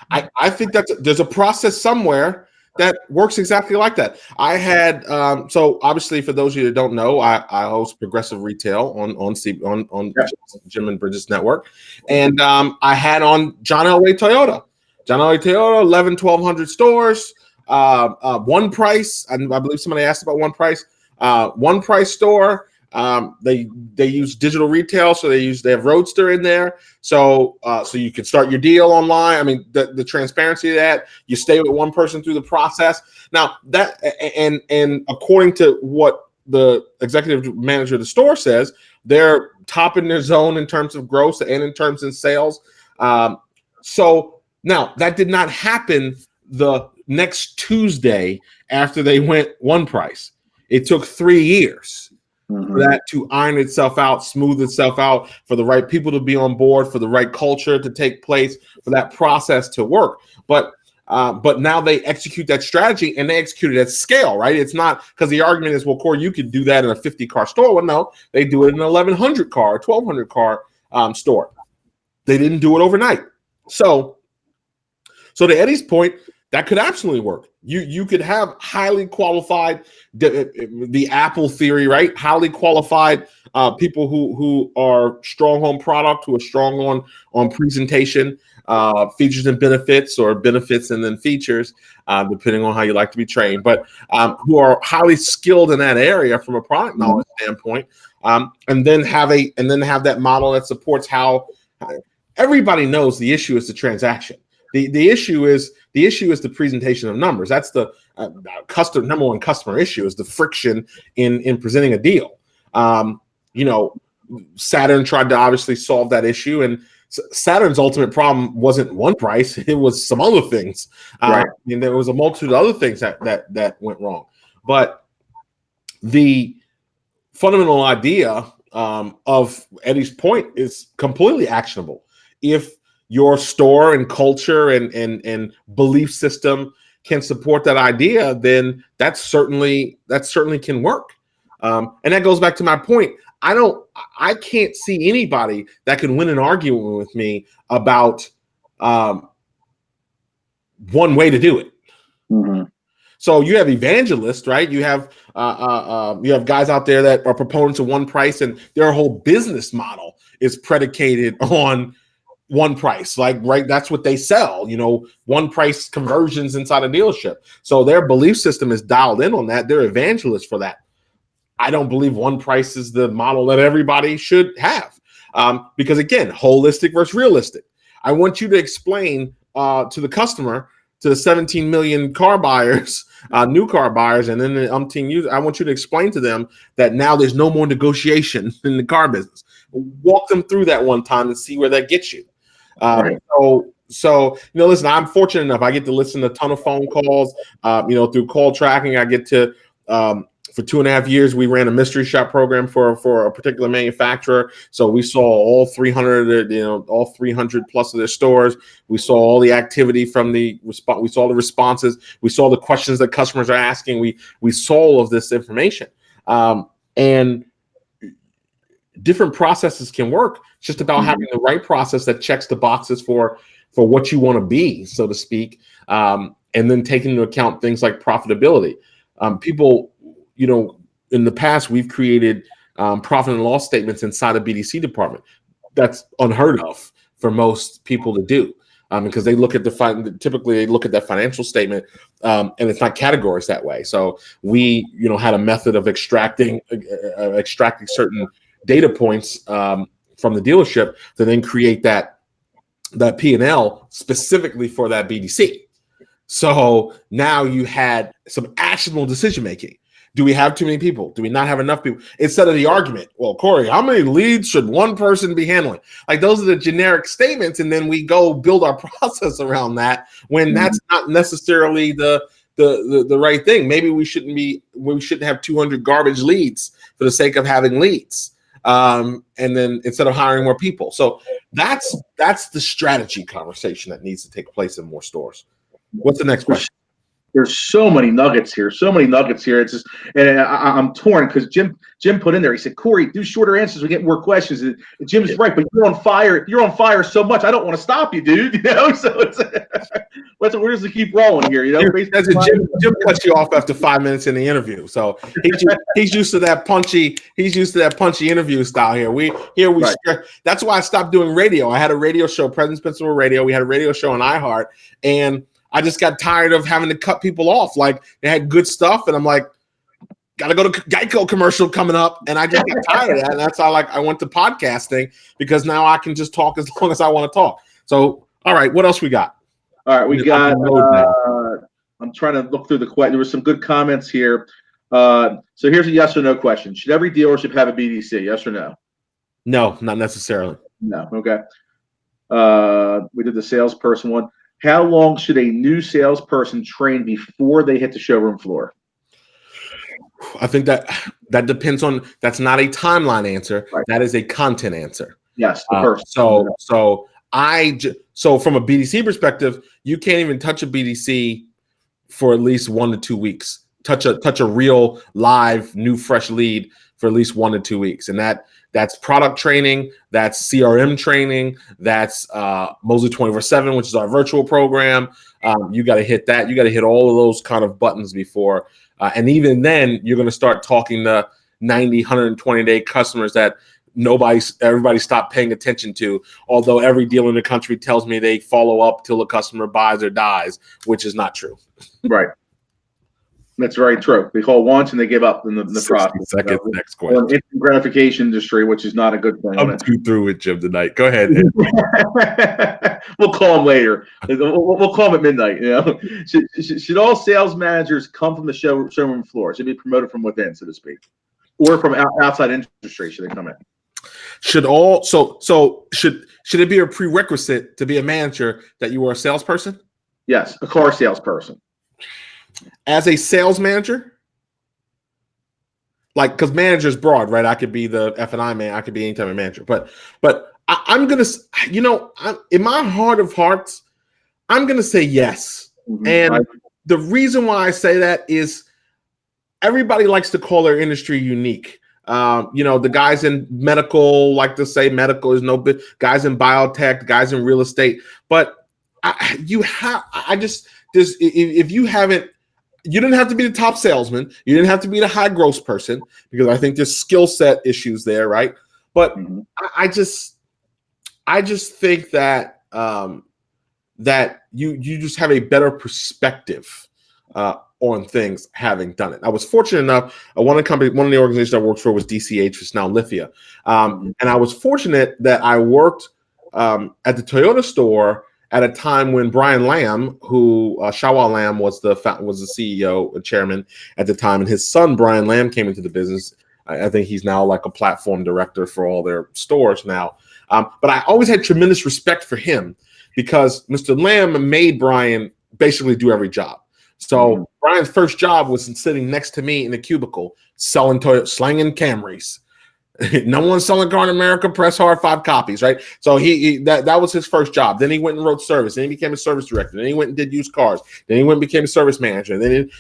I think that there's a process somewhere that works exactly like that. I had so obviously for those of you that don't know, I host Progressive Retail on Jim and Bridges Network, and I had on John Elway Toyota. John Elway Toyota, 1,200 stores, one price. And I believe somebody asked about one price. One price store. They use digital retail, so they have Roadster in there, so you can start your deal online. I mean, the transparency of that, you stay with one person through the process. Now that and according to what the executive manager of the store says, they're top in their zone in terms of gross and in terms of sales. So now that did not happen the next Tuesday after they went one price. It took 3 years. For that to iron itself out, smooth itself out, for the right people to be on board, for the right culture to take place, for that process to work. But now they execute that strategy, and they execute it at scale, right? It's not because the argument is, well, Cory, you could do that in a 50-car store. Well, no, they do it in an 1,100 car, 1,200 car store. They didn't do it overnight. So to Eddie's point, that could absolutely work. You could have highly qualified, the Apple theory, right? Highly qualified people who are strong on product, who are strong on presentation, features and benefits, or benefits and then features, depending on how you like to be trained. But who are highly skilled in that area from a product knowledge standpoint, and then have that model that supports how everybody knows the issue is the transaction. The issue is the presentation of numbers. That's the number one customer issue, is the friction in presenting a deal. Saturn tried to obviously solve that issue, and Saturn's ultimate problem wasn't one price; it was some other things. Right. And there was a multitude of other things that went wrong. But the fundamental idea of Eddie's point is completely actionable. If your store and culture and belief system can support that idea, then that certainly can work. And that goes back to my point. I can't see anybody that can win an argument with me about one way to do it. Mm-hmm. So you have evangelists, right? You have guys out there that are proponents of one price, and their whole business model is predicated on one price, right? That's what they sell, one price conversions inside a dealership. So their belief system is dialed in on that. They're evangelists for that. I don't believe one price is the model that everybody should have. Because again, holistic versus realistic. I want you to explain to the customer, to the 17 million car buyers, new car buyers, and then the umpteen users, I want you to explain to them that now there's no more negotiation in the car business. Walk them through that one time and see where that gets you. Right. So listen, I'm fortunate enough. I get to listen to a ton of phone calls, through call tracking. I get to, for 2.5 years, we ran a mystery shop program for a particular manufacturer. So we saw all 300, all 300 plus of their stores. We saw all the activity from the response. We saw the responses. We saw the questions that customers are asking. We saw all of this information, and different processes can work. It's just about having the right process that checks the boxes for what you want to be, so to speak, and then taking into account things like profitability. People, in the past, we've created profit and loss statements inside a BDC department. That's unheard of for most people to do, because they look at typically they look at that financial statement, and it's not categorized that way. So we, had a method of extracting certain data points from the dealership to then create that P&L specifically for that BDC. So now you had some actionable decision making. Do we have too many people? Do we not have enough people? Instead of the argument, well, Cory, how many leads should one person be handling? Like, those are the generic statements, and then we go build our process around that when that's not necessarily the right thing. Maybe we shouldn't have 200 garbage leads for the sake of having leads. And then instead of hiring more people. So that's the strategy conversation that needs to take place in more stores. What's the next question? There's so many nuggets here. It's just, and I'm torn because Jim put in there. He said, "Cory, do shorter answers. We get more questions." And Jim's right, but you're on fire. You're on fire so much. I don't want to stop you, dude. You know, so it's we're just to keep rolling here. You know, Jim cuts you off after 5 minutes in the interview, so he's used to that punchy. He's used to that punchy interview style here. Right. That's why I stopped doing radio. I had a radio show, President's Principal Radio. We had a radio show on iHeart, and I just got tired of having to cut people off. Like, they had good stuff, and I'm like, gotta go to Geico commercial coming up, and I just got tired of that. And that's how I went to podcasting, because now I can just talk as long as I want to talk. So, all right, what else we got? All right, we got. I'm trying to look through the question. There were some good comments here. So here's a yes or no question: should every dealership have a BDC? Yes or no? No, not necessarily. No. Okay. We did the salesperson one. How long should a new salesperson train before they hit the showroom floor? I think that depends on. That's not a timeline answer. Right. That is a content answer. Yes, the first. So from a BDC perspective, you can't even touch a BDC for at least 1 to 2 weeks. Touch a real live new fresh lead for at least 1 to 2 weeks, and that's product training, that's CRM training, that's Mosley 24/7, which is our virtual program. You got to hit that. You got to hit all of those kind of buttons before. And even then, you're going to start talking to 90, 120-day customers that everybody stopped paying attention to. Although every dealer in the country tells me they follow up till the customer buys or dies, which is not true. Right. That's very true. They call once and they give up in the process. Seconds, next question. Instant gratification industry, which is not a good thing. I'm too through with Jim tonight. Go ahead. We'll call him later. We'll call him at midnight. You know, should all sales managers come from the showroom floor? Should be promoted from within, so to speak, or from outside industry? Should they come in? Should it be a prerequisite to be a manager that you are a salesperson? Yes, a car salesperson. As a sales manager, like, because manager is broad, right? I could be the F&I man. I could be any type of manager. But I'm going to, in my heart of hearts, I'm going to say yes. Mm-hmm. And the reason why I say that is everybody likes to call their industry unique. The guys in medical like to say medical is no big. Guys in biotech, guys in real estate. But if you haven't, you didn't have to be the top salesman. You didn't have to be the high gross person, because I think there's skill set issues there, right? But mm-hmm. I just think that that you just have a better perspective on things having done it. I was fortunate enough. One of the organizations I worked for was DCH, which is now Lithia, and I was fortunate that I worked at the Toyota store at a time when Brian Lamb, who Shawal Lamb was the CEO and chairman at the time, and his son Brian Lamb came into the business. I think he's now like a platform director for all their stores now. But I always had tremendous respect for him, because Mr. Lamb made Brian basically do every job. So Brian's first job was sitting next to me in a cubicle selling Toyota, slanging Camrys. No one's selling car in America. Press hard, 5 copies, right? So that was his first job. Then he went and wrote service. Then he became a service director. Then he went and did used cars. Then he went and became a service manager. You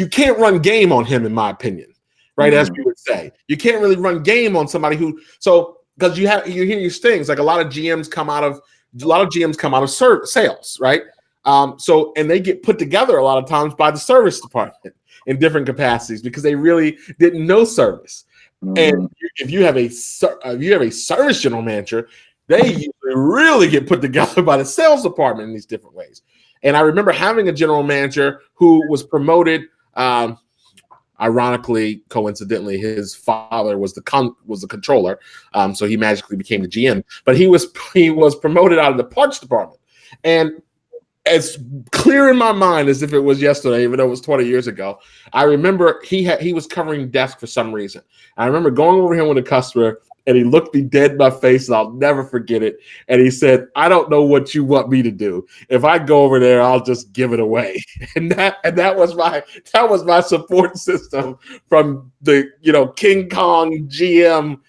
can't run game on him, in my opinion, right? Mm-hmm. As we would say, you can't really run game on somebody because you hear these things, like a lot of GMs come out of sales, right? And they get put together a lot of times by the service department in different capacities, because they really didn't know service. Mm-hmm. And if you have a service general manager, they usually really get put together by the sales department in these different ways. And I remember having a general manager who was promoted. Ironically, coincidentally, his father was the controller, so he magically became the GM. But he was promoted out of the parts department, And as clear in my mind as if it was yesterday, even though it was 20 years ago, I remember he was covering desk for some reason. I remember going over him with a customer, and he looked me dead in my face, and I'll never forget it. And he said, "I don't know what you want me to do. If I go over there, I'll just give it away." And that was my support system from the King Kong GM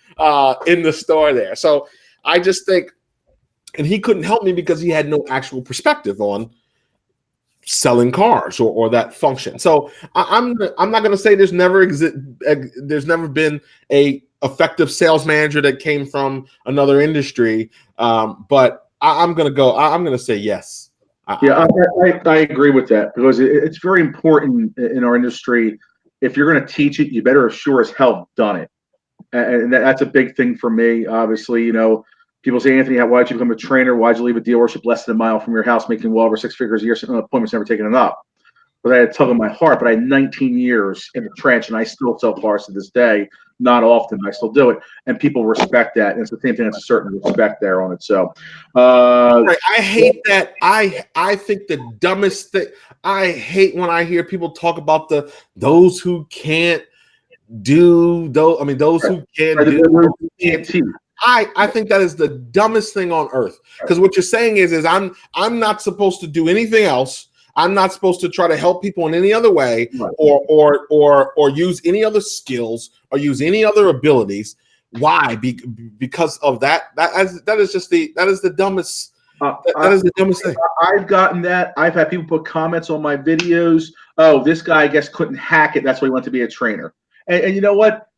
in the store there. So I just think. And he couldn't help me because he had no actual perspective on selling cars or that function. So I'm not going to say there's never been a effective sales manager that came from another industry, but I'm going to say yes. Yeah, I agree with that, because it's very important in our industry. If you're going to teach it, you better sure as hell done it, and that's a big thing for me. Obviously, people say, Anthony, why'd you become a trainer? Why'd you leave a dealership less than a mile from your house, making well over 6 figures a year, sitting on appointments, never taking it up? But I had a tug in my heart. But I had 19 years in the trench, and I still sell cars to this day. Not often, I still do it, and people respect that. And it's the same thing. It's a certain respect there on it. So, right. I hate that. I think the dumbest thing. I hate when I hear people talk about those who can't do those. I mean, those who can't do. Can't teach. I think that is the dumbest thing on earth, because what you're saying is I'm not supposed to do anything else. I'm not supposed to try to help people in any other way, or use any other skills or use any other abilities. Why? Because of that. That is the dumbest. That is the dumbest thing. I've gotten that. I've had people put comments on my videos. Oh, this guy, I guess, couldn't hack it. That's why he went to be a trainer. And you know what?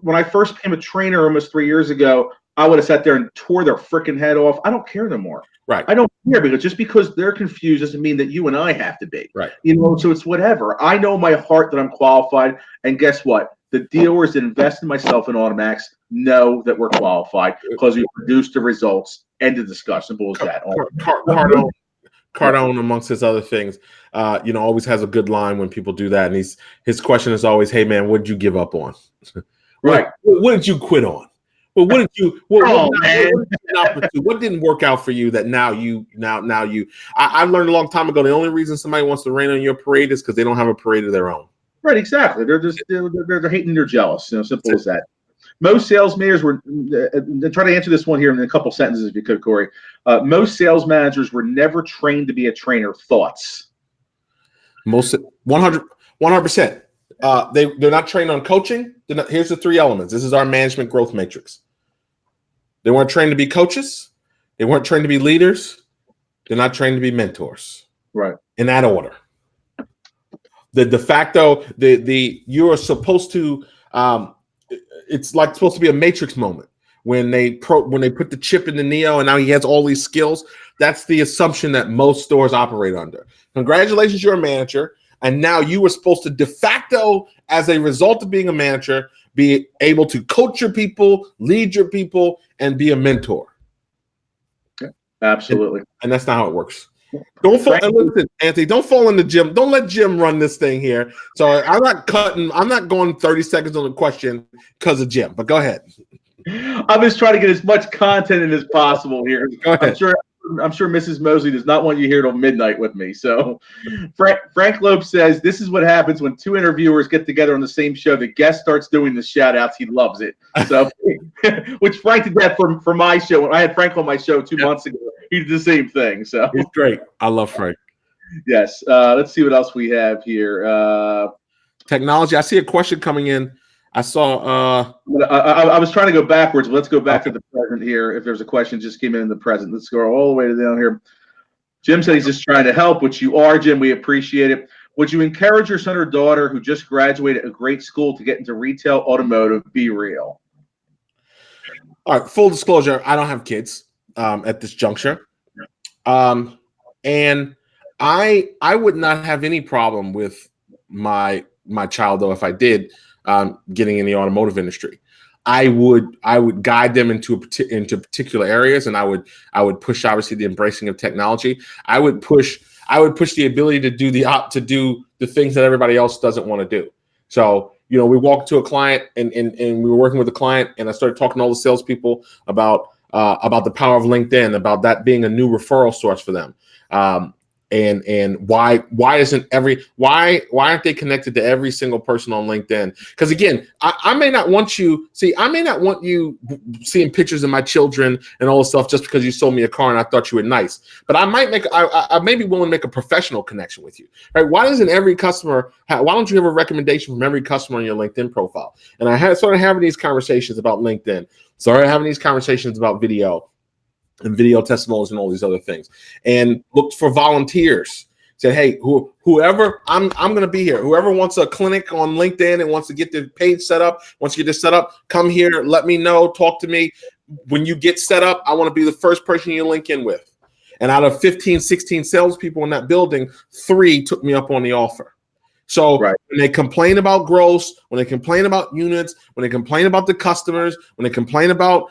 When I first became a trainer almost 3 years ago, I would have sat there and tore their freaking head off. I don't care no more. Right. I don't care, because just because they're confused doesn't mean that you and I have to be. Right. So it's whatever. I know in my heart that I'm qualified. And guess what? The dealers that invest in myself in Automax know that we're qualified, because we produce the results. End of discussion. Simple as that. Cardone, amongst his other things, always has a good line when people do that. And his question is always, "Hey man, what did you give up on?" Right. What did you quit on? Well, what didn't work out for you that now you I learned a long time ago, the only reason somebody wants to rain on your parade is because they don't have a parade of their own. Right, exactly. They're hating, they're jealous. Simple as that. Most sales managers were try to answer this one here in a couple sentences if you could, Corey. Most sales managers were never trained to be a trainer. Thoughts? Most 100%. They're not trained on coaching. Here's the 3 elements. This is our management growth matrix. They weren't trained to be coaches. They weren't trained to be leaders. They're not trained to be mentors. Right. In that order. The de facto, you are supposed to. It's like supposed to be a matrix moment when they put the chip in the Neo, and now he has all these skills. That's the assumption that most stores operate under. Congratulations, you're a manager. And now you were supposed to de facto, as a result of being a manager, be able to coach your people, lead your people, and be a mentor. Yeah, absolutely. And that's not how it works. Listen, Anthony, don't fall in the Jim. Don't let Jim run this thing here. So I'm not going 30 seconds on the question because of Jim, but go ahead. I'm just trying to get as much content in as possible here. Go ahead. I'm sure Mrs. Mosley does not want you here till midnight with me. So Frank Loeb says, this is what happens when 2 interviewers get together on the same show. The guest starts doing the shout outs. He loves it. So, which Frank did that for my show. When I had Frank on my show 2 months ago, he did the same thing. So he's great. I love Frank. Yes. Let's see what else we have here. Technology. I see a question coming in. I saw. I was trying to go backwards, but let's go back to the present here. If there's a question, just came in the present. Let's go all the way down here. Jim said he's just trying to help, which you are, Jim. We appreciate it. Would you encourage your son or daughter who just graduated a great school to get into retail automotive? Be real. All right. Full disclosure: I don't have kids at this juncture, and I would not have any problem with my child, though, if I did. Getting in the automotive industry, I would guide them into particular areas, and I would push obviously the embracing of technology. I would push the ability to do the things that everybody else doesn't want to do. So we walked to a client and we were working with a client, and I started talking to all the salespeople about about the power of LinkedIn, about that being a new referral source for them. And why aren't they connected to every single person on LinkedIn? Because again, I may not want you seeing pictures of my children and all this stuff just because you sold me a car and I thought you were nice. But I may be willing to make a professional connection with you, right? Why don't you have a recommendation from every customer on your LinkedIn profile? And I started having these conversations about LinkedIn, started having these conversations about video and video testimonials and all these other things, and looked for volunteers. Said, hey, whoever, I'm going to be here. Whoever wants a clinic on LinkedIn and wants to get the page set up, once you get this set up, come here, let me know, talk to me. When you get set up, I want to be the first person you link in with. And out of 15, 16 salespeople in that building, 3 took me up on the offer. So when they complain about gross, when they complain about units, when they complain about the customers, when they complain about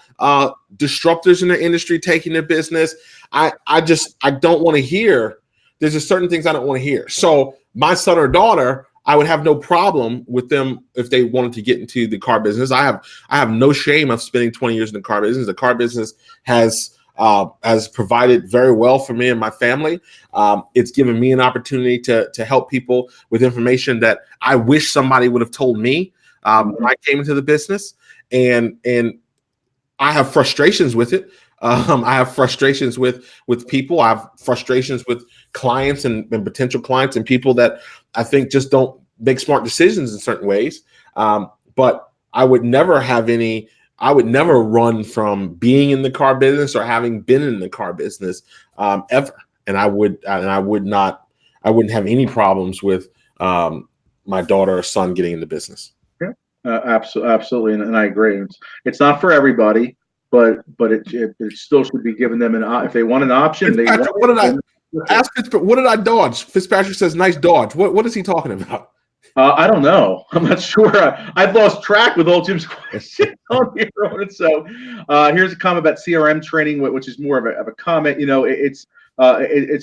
disruptors in the industry taking their business, I don't want to hear. There's just certain things I don't want to hear. So my son or daughter, I would have no problem with them if they wanted to get into the car business. I have no shame of spending 20 years in the car business. The car business has provided very well for me and my family. It's given me an opportunity to help people with information that I wish somebody would have told me when I came into the business. And I have frustrations with it. I have frustrations with people. I have frustrations with clients and potential clients and people that I think just don't make smart decisions in certain ways. But I would never run from being in the car business or having been in the car business ever. And I wouldn't have any problems with my daughter or son getting in the business. Yeah, absolutely, and I agree. It's not for everybody, but it still should be given them if they want an option. What did I dodge? Fitzpatrick says, "Nice dodge." What is he talking about? I don't know. I'm not sure. I've lost track with all Jim's questions on here. So here's a comment about CRM training, which is more of a comment. It's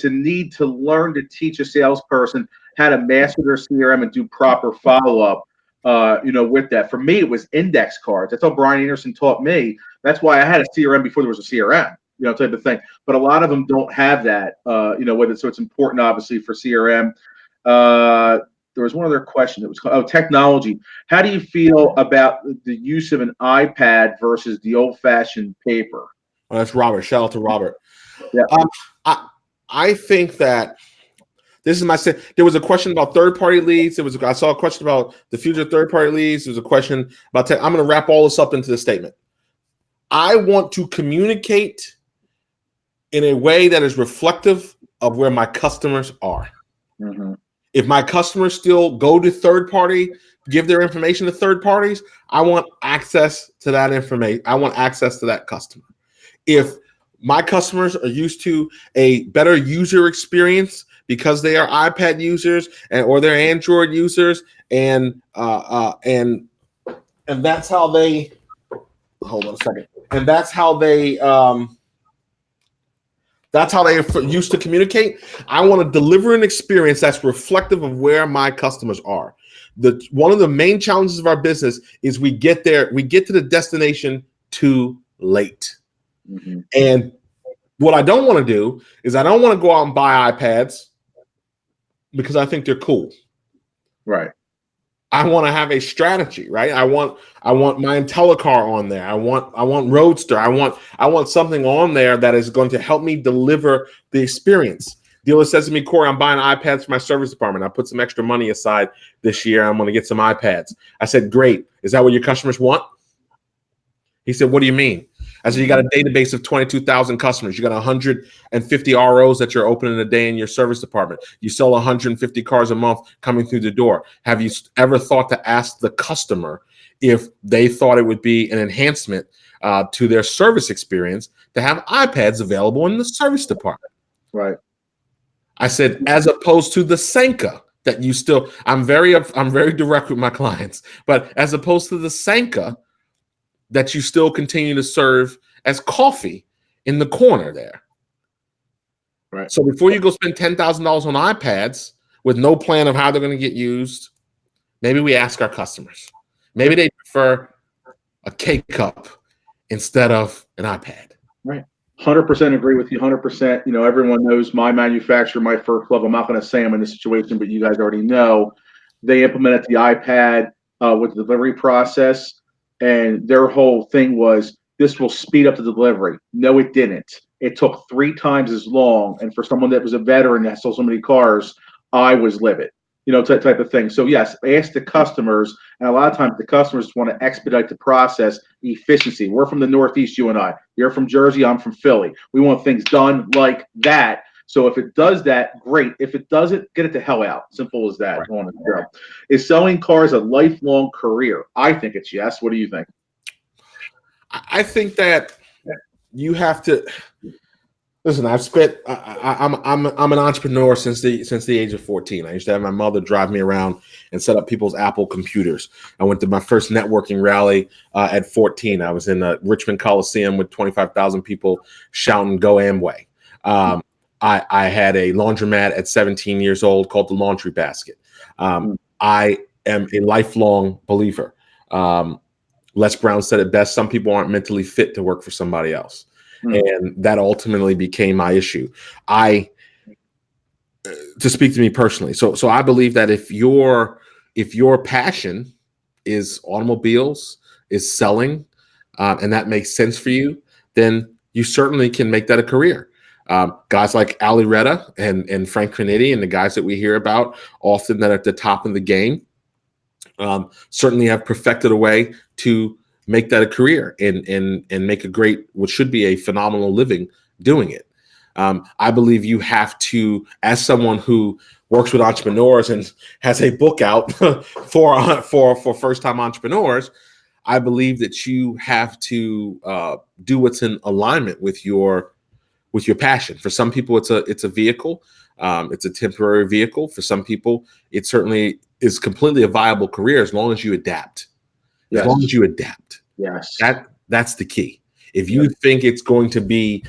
a need to learn to teach a salesperson how to master their CRM and do proper follow-up. With that. For me, it was index cards. That's how Brian Anderson taught me. That's why I had a CRM before there was a CRM, type of thing. But a lot of them don't have that, so it's important, obviously, for CRM. There was one other question. It was technology. How do you feel about the use of an iPad versus the old-fashioned paper? Well, that's Robert. Shout out to Robert. Yeah. I think that this is there was a question about third-party leads. I saw a question about the future of third-party leads. There was a question about tech. I'm going to wrap all this up into the statement. I want to communicate in a way that is reflective of where my customers are. Mm-hmm. If my customers still go to third party, give their information to third parties, I want access to that information. I want access to that customer. If my customers are used to a better user experience because they are iPad users or they're Android users, and that's how they hold on a second. And that's how they used to communicate. I want to deliver an experience that's reflective of where my customers are. One of the main challenges of our business is we get to the destination too late. Mm-hmm. And what I don't want to do is I don't want to go out and buy iPads because I think they're cool. Right. I want to have a strategy, right? I want my IntelliCar on there. I want Roadster. I want something on there that is going to help me deliver the experience. Dealer says to me, Cory, I'm buying iPads for my service department. I put some extra money aside this year. I'm going to get some iPads. I said, great. Is that what your customers want? He said, what do you mean? I said, you got a database of 22,000 customers. You got 150 ROs that you're opening a day in your service department. You sell 150 cars a month coming through the door. Have you ever thought to ask the customer if they thought it would be an enhancement to their service experience to have iPads available in the service department? Right. I said, as opposed to the Senka that you still, I'm very direct with my clients, but as opposed to the Senka that you still continue to serve as coffee in the corner there. Right. So before you go spend $10,000 on iPads with no plan of how they're going to get used, maybe we ask our customers. Maybe they prefer a K-Cup instead of an iPad. Right. 100% agree with you. 100%. You know, everyone knows my manufacturer, my first club. I'm not going to say I'm in this situation, but you guys already know they implemented the iPad with the delivery process, and their whole thing was this will speed up the delivery. No, it didn't. It took 3 times as long, and for someone that was a veteran that sold so many cars, I was livid. You know, type of thing. So yes, ask the customers, and a lot of times the customers want to expedite the process, efficiency. We're from the Northeast, you and I. You're from Jersey, I'm from Philly. We want things done like that. So if it does that, great. If it doesn't, get it the hell out. Simple as that. Right. On the go. Is selling cars a lifelong career? I think it's yes. What do you think? I think that you have to listen. I've spent. I'm an entrepreneur since the age of 14. I used to have my mother drive me around and set up people's Apple computers. I went to my first networking rally at 14. I was in the Richmond Coliseum with 25,000 people shouting "Go Amway." I had a laundromat at 17 years old called the Laundry Basket. I am a lifelong believer. Les Brown said it best: some people aren't mentally fit to work for somebody else. And that ultimately became my issue. To speak to me personally, so I believe that if your passion is automobiles, is selling, and that makes sense for you, then you certainly can make that a career. Guys like Ali Retta and Frank Graniti and the guys that we hear about often that are at the top of the game certainly have perfected a way to make that a career and make a great, what should be a phenomenal living doing it. I believe you have to, as someone who works with entrepreneurs and has a book out for first-time entrepreneurs, I believe that you have to do what's in alignment with your passion. For some people, it's a vehicle. It's a temporary vehicle. For some people, it certainly is completely a viable career as long as you adapt. As long as you adapt. Yes. That's the key. If you think it's going to be,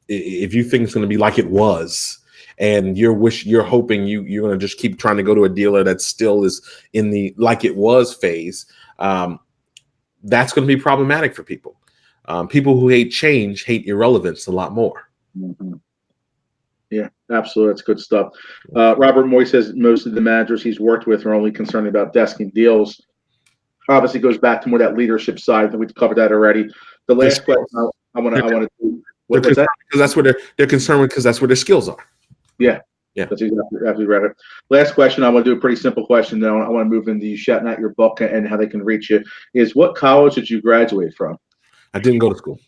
if you think it's going to be like it was, and you're hoping you're going to just keep trying to go to a dealer that still is in the like it was phase, that's going to be problematic for people. People who hate change hate irrelevance a lot more. Mm-hmm. Yeah, absolutely. That's good stuff. Robert Moy says most of the managers he's worked with are only concerned about desking deals. Obviously, goes back to more that leadership side. We've covered that already. The last question I want to do. What's that? Because that's what they're concerned with, because that's where their skills are. Yeah. That's exactly right. Last question. I want to do a pretty simple question. Now I want to move into you shouting out your book and how they can reach you. Is what college did you graduate from? I didn't go to school,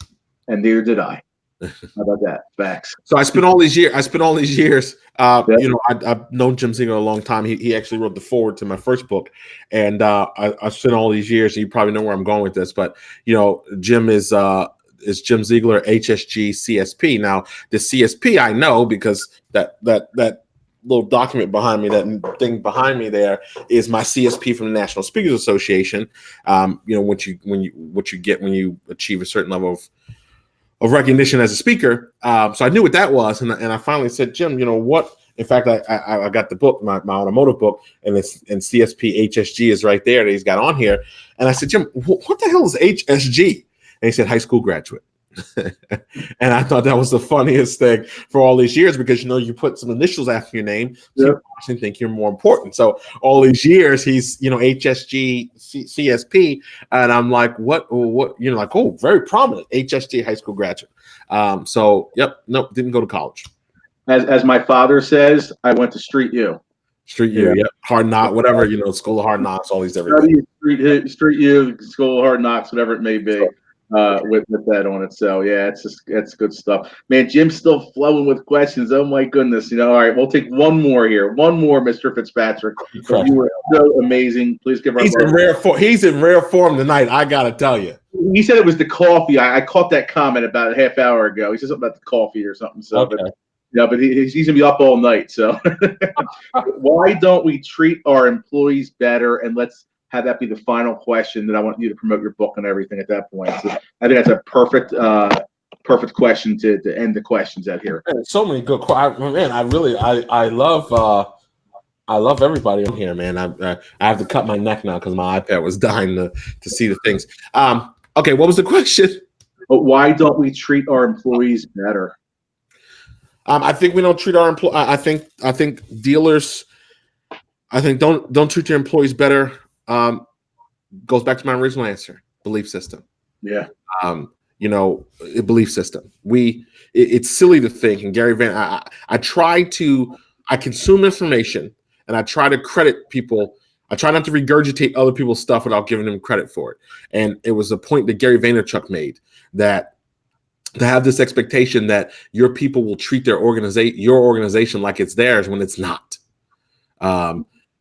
and neither did I. How about that? Facts. So I spent all these years. You know, I've known Jim Ziegler a long time. He actually wrote the foreword to my first book, and I spent all these years. You probably know where I'm going with this, but you know, Jim is Jim Ziegler, HSG CSP. Now the CSP I know because that little document behind me, that thing behind me there, is my CSP from the National Speakers Association. You know, what you get when you achieve a certain level of recognition as a speaker. So I knew what that was, and I finally said, Jim, you know what? In fact, I got the book, my automotive book, and CSP HSG is right there that he's got on here. And I said, Jim, what the hell is HSG? And he said, high school graduate. And I thought that was the funniest thing for all these years, because you know, you put some initials after your name, so you actually think you're more important. So all these years he's, you know, HSG CSP, and I'm like, what you know, like, oh, very prominent HSG high school graduate. So nope, didn't go to college. As my father says, I went to Street U. Street U, Hard Knock, whatever, you know, School of Hard Knocks, all these different things. Street U, School of Hard Knocks, whatever it may be. With that on it. So yeah, it's good stuff. Man, Jim's still flowing with questions. Oh my goodness. You know, all right, we'll take one more here. One more, Mr. Fitzpatrick. You were so amazing. Please give our He's in rare form tonight, I gotta tell you. He said it was the coffee. I caught that comment about a half hour ago. He said something about the coffee or something. So okay. But he's gonna be up all night. So why don't we treat our employees better? And let's have that be the final question that I want you to promote your book and everything at that point. So I think that's a perfect question to end the questions out here. So many good questions, man. I love everybody on here, man. I have to cut my neck now because my iPad was dying to see the things. Okay, what was the question? But why don't we treat our employees better? I think we don't treat our employees. I think dealers. I think don't treat your employees better. Goes back to my original answer: belief system. Yeah. A belief system. It's silly to think. And Gary Van, I consume information and I try to credit people. I try not to regurgitate other people's stuff without giving them credit for it. And it was a point that Gary Vaynerchuk made, that to have this expectation that your people will treat your organization like it's theirs when it's not.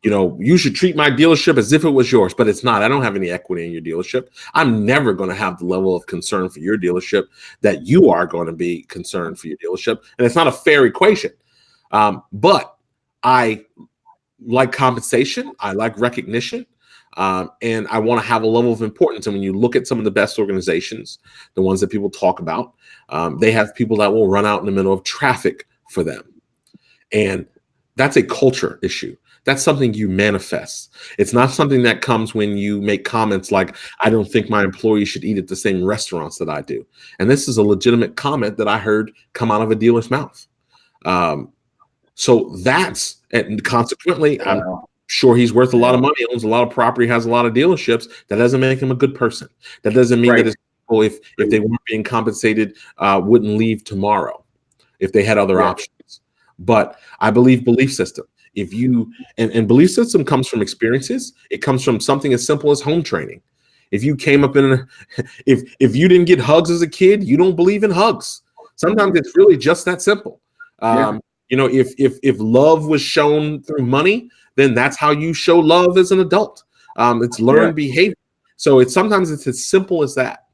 You should treat my dealership as if it was yours, but it's not. I don't have any equity in your dealership. I'm never going to have the level of concern for your dealership that you are going to be concerned for your dealership. And it's not a fair equation. But I like compensation. I like recognition. And I want to have a level of importance. And when you look at some of the best organizations, the ones that people talk about, they have people that will run out in the middle of traffic for them. And that's a culture issue. That's something you manifest. It's not something that comes when you make comments like, I don't think my employees should eat at the same restaurants that I do. And this is a legitimate comment that I heard come out of a dealer's mouth. And consequently, I'm sure he's worth a lot of money, owns a lot of property, has a lot of dealerships. That doesn't make him a good person. That doesn't mean that his people, if they weren't being compensated, wouldn't leave tomorrow if they had other options. But I believe belief system. If you and belief system comes from experiences, it comes from something as simple as home training. If you came up if you didn't get hugs as a kid, you don't believe in hugs. Sometimes it's really just that simple. If love was shown through money, then that's how you show love as an adult. It's learned behavior. So sometimes it's as simple as that.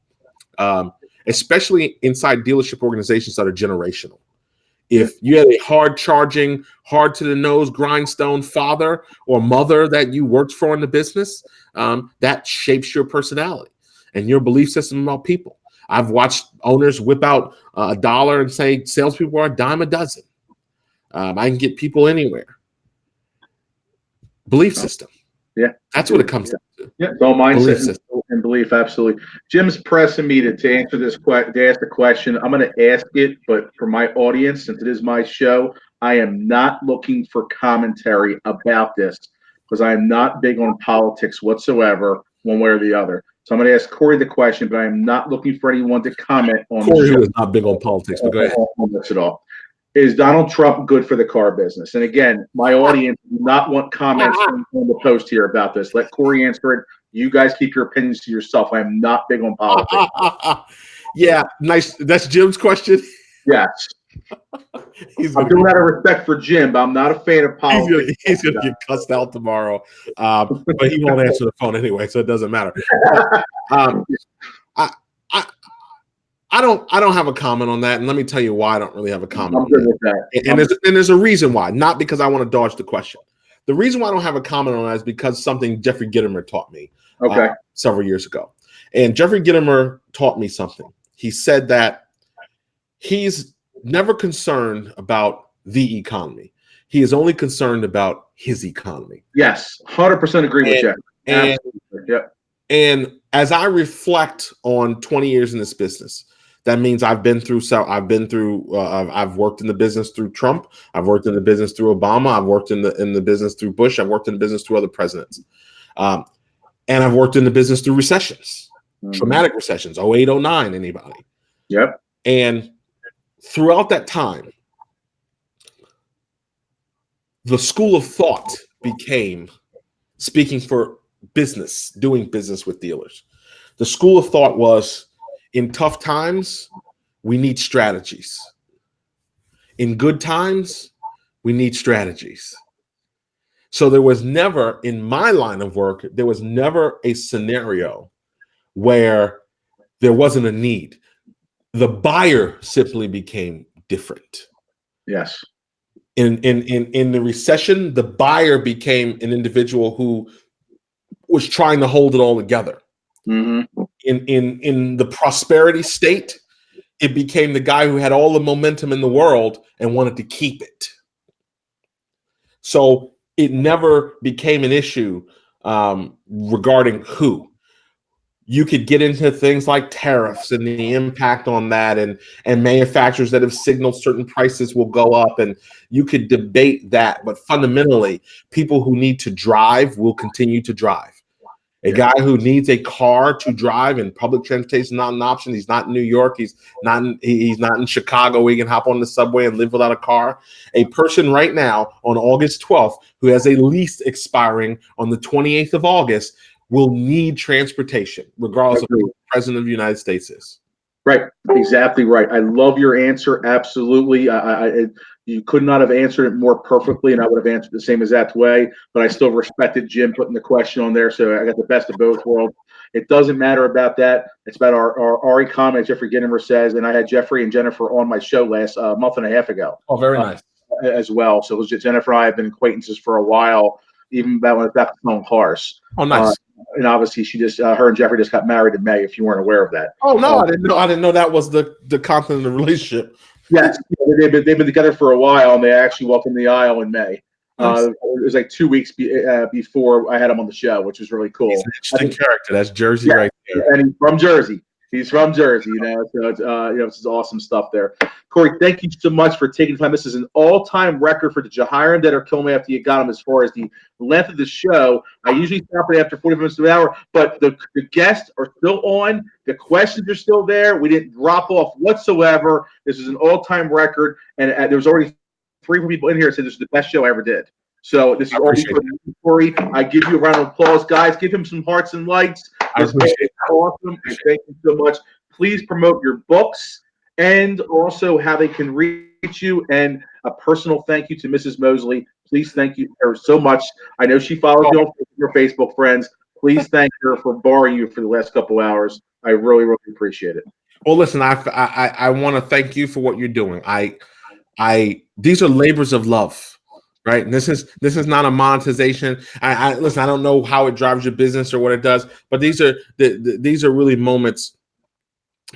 Especially inside dealership organizations that are generational. If you had a hard-charging, hard-to-the-nose, grindstone father or mother that you worked for in the business, that shapes your personality and your belief system about people. I've watched owners whip out $1 and say salespeople are a dime a dozen. I can get people anywhere. Belief system. Yeah. That's what it comes down to. Yeah, it's all mindset and belief, absolutely. Jim's pressing me to answer this question, to ask the question. I'm going to ask it, but for my audience, since it is my show, I am not looking for commentary about this because I am not big on politics whatsoever, one way or the other. So I'm going to ask Cory the question, but I am not looking for anyone to comment on Cory, who is not big on politics, but go ahead. On this at all. Is Donald Trump good for the car business? And again, my audience do not want comments on the post here about this. Let Cory answer it. You guys keep your opinions to yourself. I am not big on politics. Yeah, nice. That's Jim's question. Yes. I'm doing out of respect for Jim, but I'm not a fan of politics. He's going to get cussed out tomorrow, but he won't answer the phone anyway, so it doesn't matter. I don't have a comment on that, and let me tell you why I don't really have a comment. I'm good with that. And there's a reason why, not because I want to dodge the question. The reason why I don't have a comment on that is because something Jeffrey Gitomer taught me several years ago. And Jeffrey Gitomer taught me something. He said that he's never concerned about the economy. He is only concerned about his economy. Yes, 100% agree with Jeff. Absolutely. And as I reflect on 20 years in this business, that means I've worked in the business through Trump. I've worked in the business through Obama. I've worked in the business through Bush. I've worked in the business through other presidents. And I've worked in the business through recessions, traumatic recessions, 08, 09, anybody. Yep. And throughout that time, the school of thought became, speaking for business, doing business with dealers. The school of thought was, in tough times, we need strategies. In good times, we need strategies. So there was never, in my line of work, there was never a scenario where there wasn't a need. The buyer simply became different. Yes. In the recession, the buyer became an individual who was trying to hold it all together. Mm-hmm. In the prosperity state, it became the guy who had all the momentum in the world and wanted to keep it. So it never became an issue regarding who. you could get into things like tariffs and the impact on that, and manufacturers that have signaled certain prices will go up, and you could debate that. But fundamentally, people who need to drive will continue to drive. A guy who needs a car to drive and public transportation is not an option. He's not in New York. He's not in Chicago where he can hop on the subway and live without a car. A person right now on August 12th who has a lease expiring on the 28th of August will need transportation, regardless of who the president of the United States is. Right, exactly right. I love your answer. Absolutely. You could not have answered it more perfectly, and I would have answered the same exact way, but I still respected Jim putting the question on there, so I got the best of both worlds. It doesn't matter about that. It's about our Ari comment, Jeffrey Ginnimer says, and I had Jeffrey and Jennifer on my show last month and a half ago. Oh, very nice. As well. So Jennifer and I have been acquaintances for a while, even back when I was back home cars. Oh, nice. And obviously, she just her and Jeffrey just got married in May. If you weren't aware of that. Oh no, I didn't know that was the content of the relationship. Yes, they've been together for a while, and they actually walked in the aisle in May. Nice. It was like 2 weeks before I had him on the show, which was really cool. He's an interesting character. That's Jersey right there. And he's from Jersey. He's from Jersey, so it's this is awesome stuff there. Corey, thank you so much for taking time. This is an all-time record for did you hire him dead or kill him after you got him as far as the length of the show. I usually stop it after 45 minutes to an hour, but the guests are still on. The questions are still there. We didn't drop off whatsoever. This is an all-time record, and there was already 3 people in here that said this is the best show I ever did. So this is all Corey. I give you a round of applause, guys. Give him some hearts and lights. I appreciate it. Awesome. And thank you so much. Please promote your books and also how they can reach you. And a personal thank you to Mrs. Mosley. Please thank you her so much. I know she follows you on your Facebook friends. Please thank her for borrowing you for the last couple hours. I really, really appreciate it. Well, listen, I want to thank you for what you're doing. These are labors of love. Right. And this is not a monetization. I listen, I don't know how it drives your business or what it does, but these are really moments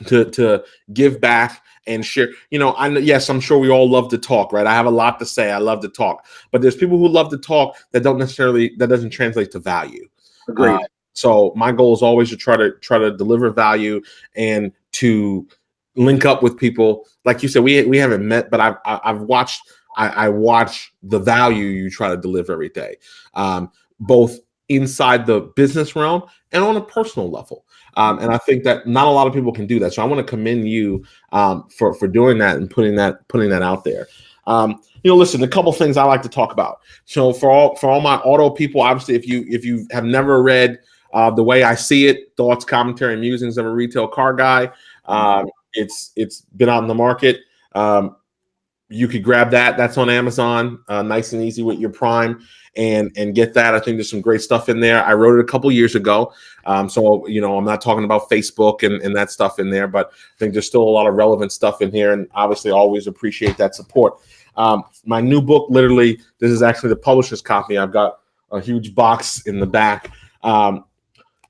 to give back and share. Yes, I'm sure we all love to talk, right? I have a lot to say. I love to talk, but there's people who love to talk that doesn't translate to value. Agreed. So my goal is always to try to deliver value and to link up with people. Like you said, we haven't met, but I've watched. I watch the value you try to deliver every day, both inside the business realm and on a personal level. And I think that not a lot of people can do that. So I want to commend you for doing that and putting that out there. Listen, a couple things I like to talk about. So for all my auto people, obviously, if you have never read The Way I See It, Thoughts, Commentary, and Musings of a Retail Car Guy, it's been out in the market. You could grab that. That's on Amazon, nice and easy with your Prime, and get that. I think there's some great stuff in there. I wrote it a couple years ago, so I'm not talking about Facebook and that stuff in there, but I think there's still a lot of relevant stuff in here, and obviously always appreciate that support. My new book, literally, this is actually the publisher's copy. I've got a huge box in the back.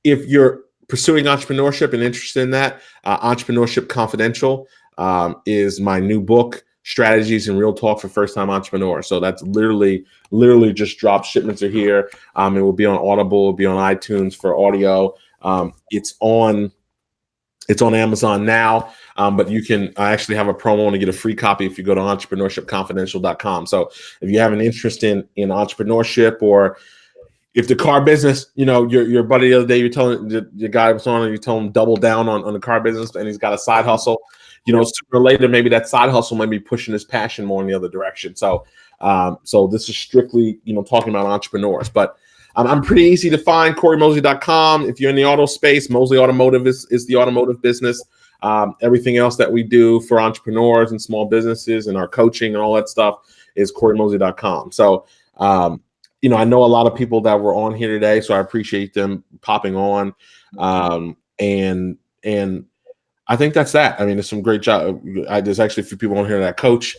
If you're pursuing entrepreneurship and interested in that, Entrepreneurship Confidential is my new book. Strategies and Real Talk for First-Time Entrepreneurs. So that's literally just dropped. Shipments are here. It will be on Audible. It will be on iTunes for audio. It's on Amazon now, but you can actually have a promo and get a free copy if you go to entrepreneurshipconfidential.com. So if you have an interest in entrepreneurship, or if the car business, your buddy the other day, you're telling your guy was on, and you tell him double down on the car business, and he's got a side hustle. Sooner or later, maybe that side hustle might be pushing his passion more in the other direction. So this is strictly, talking about entrepreneurs. But I'm pretty easy to find. CoryMosley.com. If you're in the auto space, Mosley Automotive is the automotive business. Everything else that we do for entrepreneurs and small businesses and our coaching and all that stuff is CoryMosley.com. So, I know a lot of people that were on here today, so I appreciate them popping on. And I think that's that. I mean, there's some great job. There's actually a few people on here that coach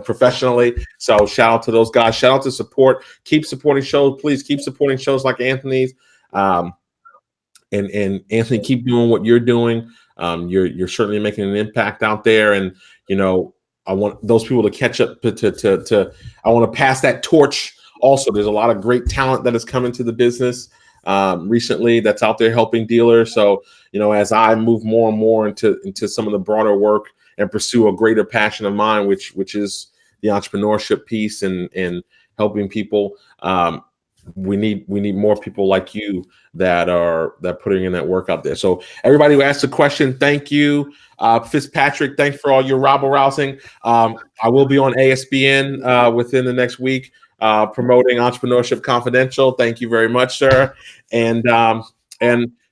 professionally. So shout out to those guys. Shout out to support. Keep supporting shows. Please keep supporting shows like Anthony's. And Anthony, keep doing what you're doing. You're certainly making an impact out there. And I want those people to catch up. I want to pass that torch. Also, there's a lot of great talent that is coming to the business. recently that's out there helping dealers. So, as I move more and more into some of the broader work and pursue a greater passion of mine, which is the entrepreneurship piece and helping people, we need more people like you that putting in that work out there. So everybody who asked a question, thank you. Fitzpatrick, thanks for all your rabble rousing. I will be on ASBN within the next week promoting Entrepreneurship Confidential. Thank you very much, sir. And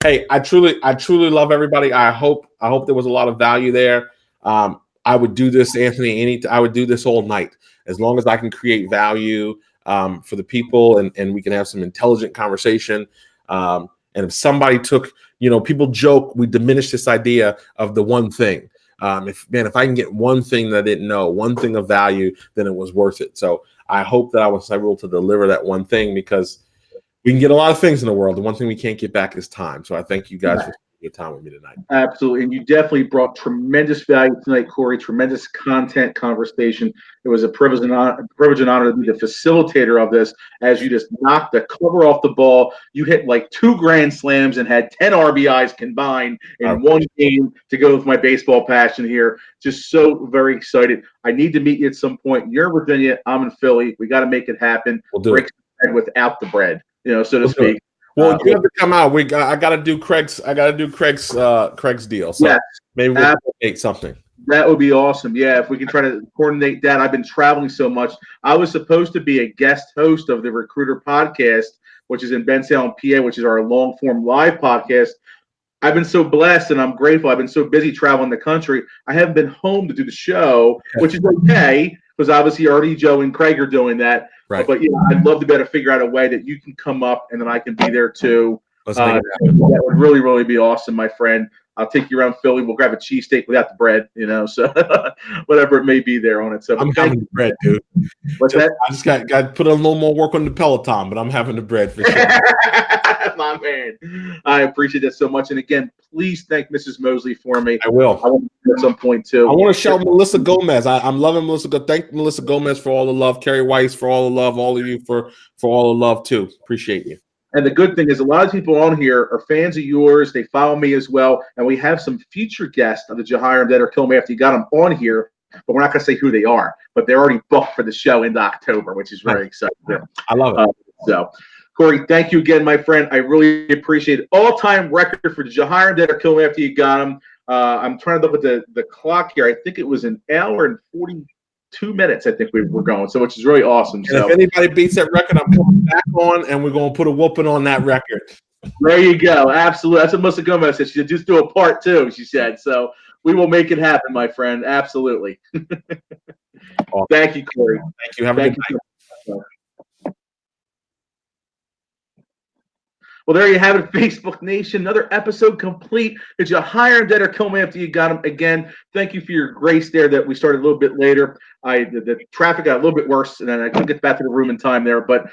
hey, I truly love everybody. I hope there was a lot of value there. I would do this, Anthony. I would do this all night as long as I can create value for the people and we can have some intelligent conversation. And if somebody took, people joke, we diminish this idea of the one thing. If I can get one thing that I didn't know, one thing of value, then it was worth it. So I hope that I was able to deliver that one thing, because we can get a lot of things in the world. The one thing we can't get back is time. So I thank you guys for spending your time with me tonight. Absolutely. And you definitely brought tremendous value tonight, Cory, tremendous content conversation. It was a privilege and honor to be the facilitator of this, as you just knocked the cover off the ball. You hit like 2 grand slams and had 10 RBIs combined in one game to go with my baseball passion here. Just so very excited. I need to meet you at some point. You're in Virginia. I'm in Philly. We got to make it happen. We'll do Break it. bread without the bread, so to speak. Well, you have to come out. I got to do Craig's deal. So yes, maybe we'll make something. That would be awesome. Yeah, if we can try to coordinate that. I've been traveling so much. I was supposed to be a guest host of the Recruiter podcast, which is in Bensalem, PA, which is our long form live podcast. I've been so blessed and I'm grateful. I've been so busy traveling the country. I haven't been home to do the show, which is okay, because obviously already Joe and Craig are doing that. Right. But I'd love to be able to figure out a way that you can come up and then I can be there too. Let's make it happen. That would really, really be awesome, my friend. I'll take you around Philly. We'll grab a cheesesteak without the bread, so whatever it may be there on it. So I'm having the bread, dude. What's that? I just got to put a little more work on the Peloton, but I'm having the bread for sure. My man. I appreciate that so much. And again, please thank Mrs. Mosley for me. I will. I want to at some point too. I want to shout Melissa Gomez. I'm loving Melissa. Thank Melissa Gomez for all the love. Kerry Weiss for all the love. All of you for all the love too. Appreciate you. And the good thing is a lot of people on here are fans of yours. They follow me as well. And we have some future guests of the Jehiram that are killing me after you got them on here. But we're not going to say who they are. But they're already booked for the show into October, which is very exciting. I love it. So, Cory, thank you again, my friend. I really appreciate it. All-time record for Jehiram that are killing me after you got them. I'm trying to look at the clock here. I think it was an hour and 42 minutes, I think we were going, so which is really awesome. And if anybody beats that record, I'm coming back on, and we're going to put a whooping on that record. There you go. Absolutely. That's what Melissa Gomez said. She said, just do a part 2, she said. So we will make it happen, my friend. Absolutely. Awesome. Thank you, Cory. Thank you. Have a good night. Well, there you have it, Facebook Nation. Another episode complete. Did you hire him, dead, or kill me after you got him? Again, thank you for your grace there that we started a little bit later. The traffic got a little bit worse, and then I couldn't get back to the room in time there, but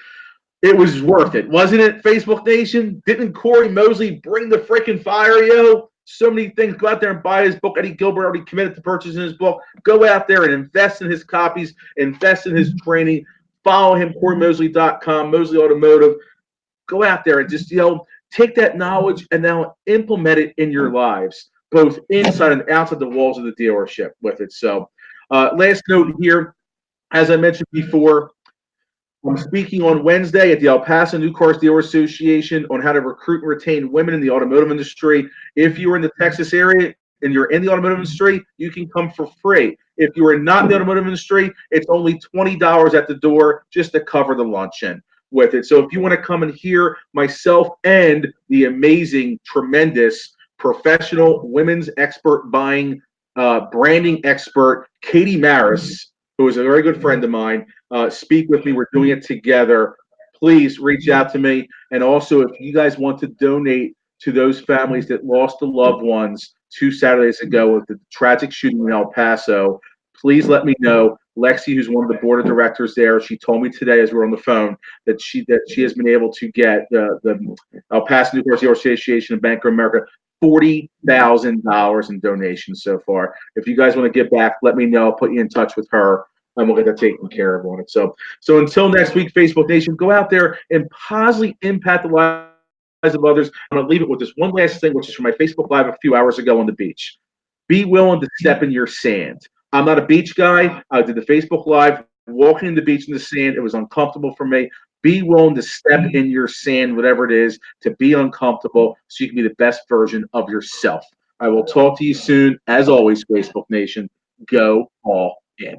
it was worth it, wasn't it, Facebook Nation? Didn't Cory Mosley bring the freaking fire, yo? So many things. Go out there and buy his book. Eddie Gilbert already committed to purchasing his book. Go out there and invest in his copies, invest in his training. Follow him, CoryMosley.com, Mosley Automotive. Go out there and just, take that knowledge and now implement it in your lives, both inside and outside the walls of the dealership with it. So last note here, as I mentioned before, I'm speaking on Wednesday at the El Paso New Cars Dealer Association on how to recruit and retain women in the automotive industry. If you're in the Texas area and you're in the automotive industry, you can come for free. If you are not in the automotive industry, it's only $20 at the door just to cover the luncheon with it. So if you want to come and hear myself and the amazing, tremendous, professional women's expert buying, branding expert, Katie Maris, who is a very good friend of mine, speak with me. We're doing it together. Please reach out to me. And also, if you guys want to donate to those families that lost the loved ones 2 Saturdays ago with the tragic shooting in El Paso, please let me know. Lexi, who's one of the board of directors there, she told me today as we were on the phone that she has been able to get the El Paso New Cars Dealer Association and Bank of America $40,000 in donations so far. If you guys want to give back, let me know. I'll put you in touch with her, and we'll get that taken care of on it. So until next week, Facebook Nation, go out there and positively impact the lives of others. I'm going to leave it with this one last thing, which is from my Facebook Live a few hours ago on the beach. Be willing to step in your sand. I'm not a beach guy. I did the Facebook Live, walking in the beach in the sand. It was uncomfortable for me. Be willing to step in your sand, whatever it is, to be uncomfortable so you can be the best version of yourself. I will talk to you soon. As always, Facebook Nation, go all in.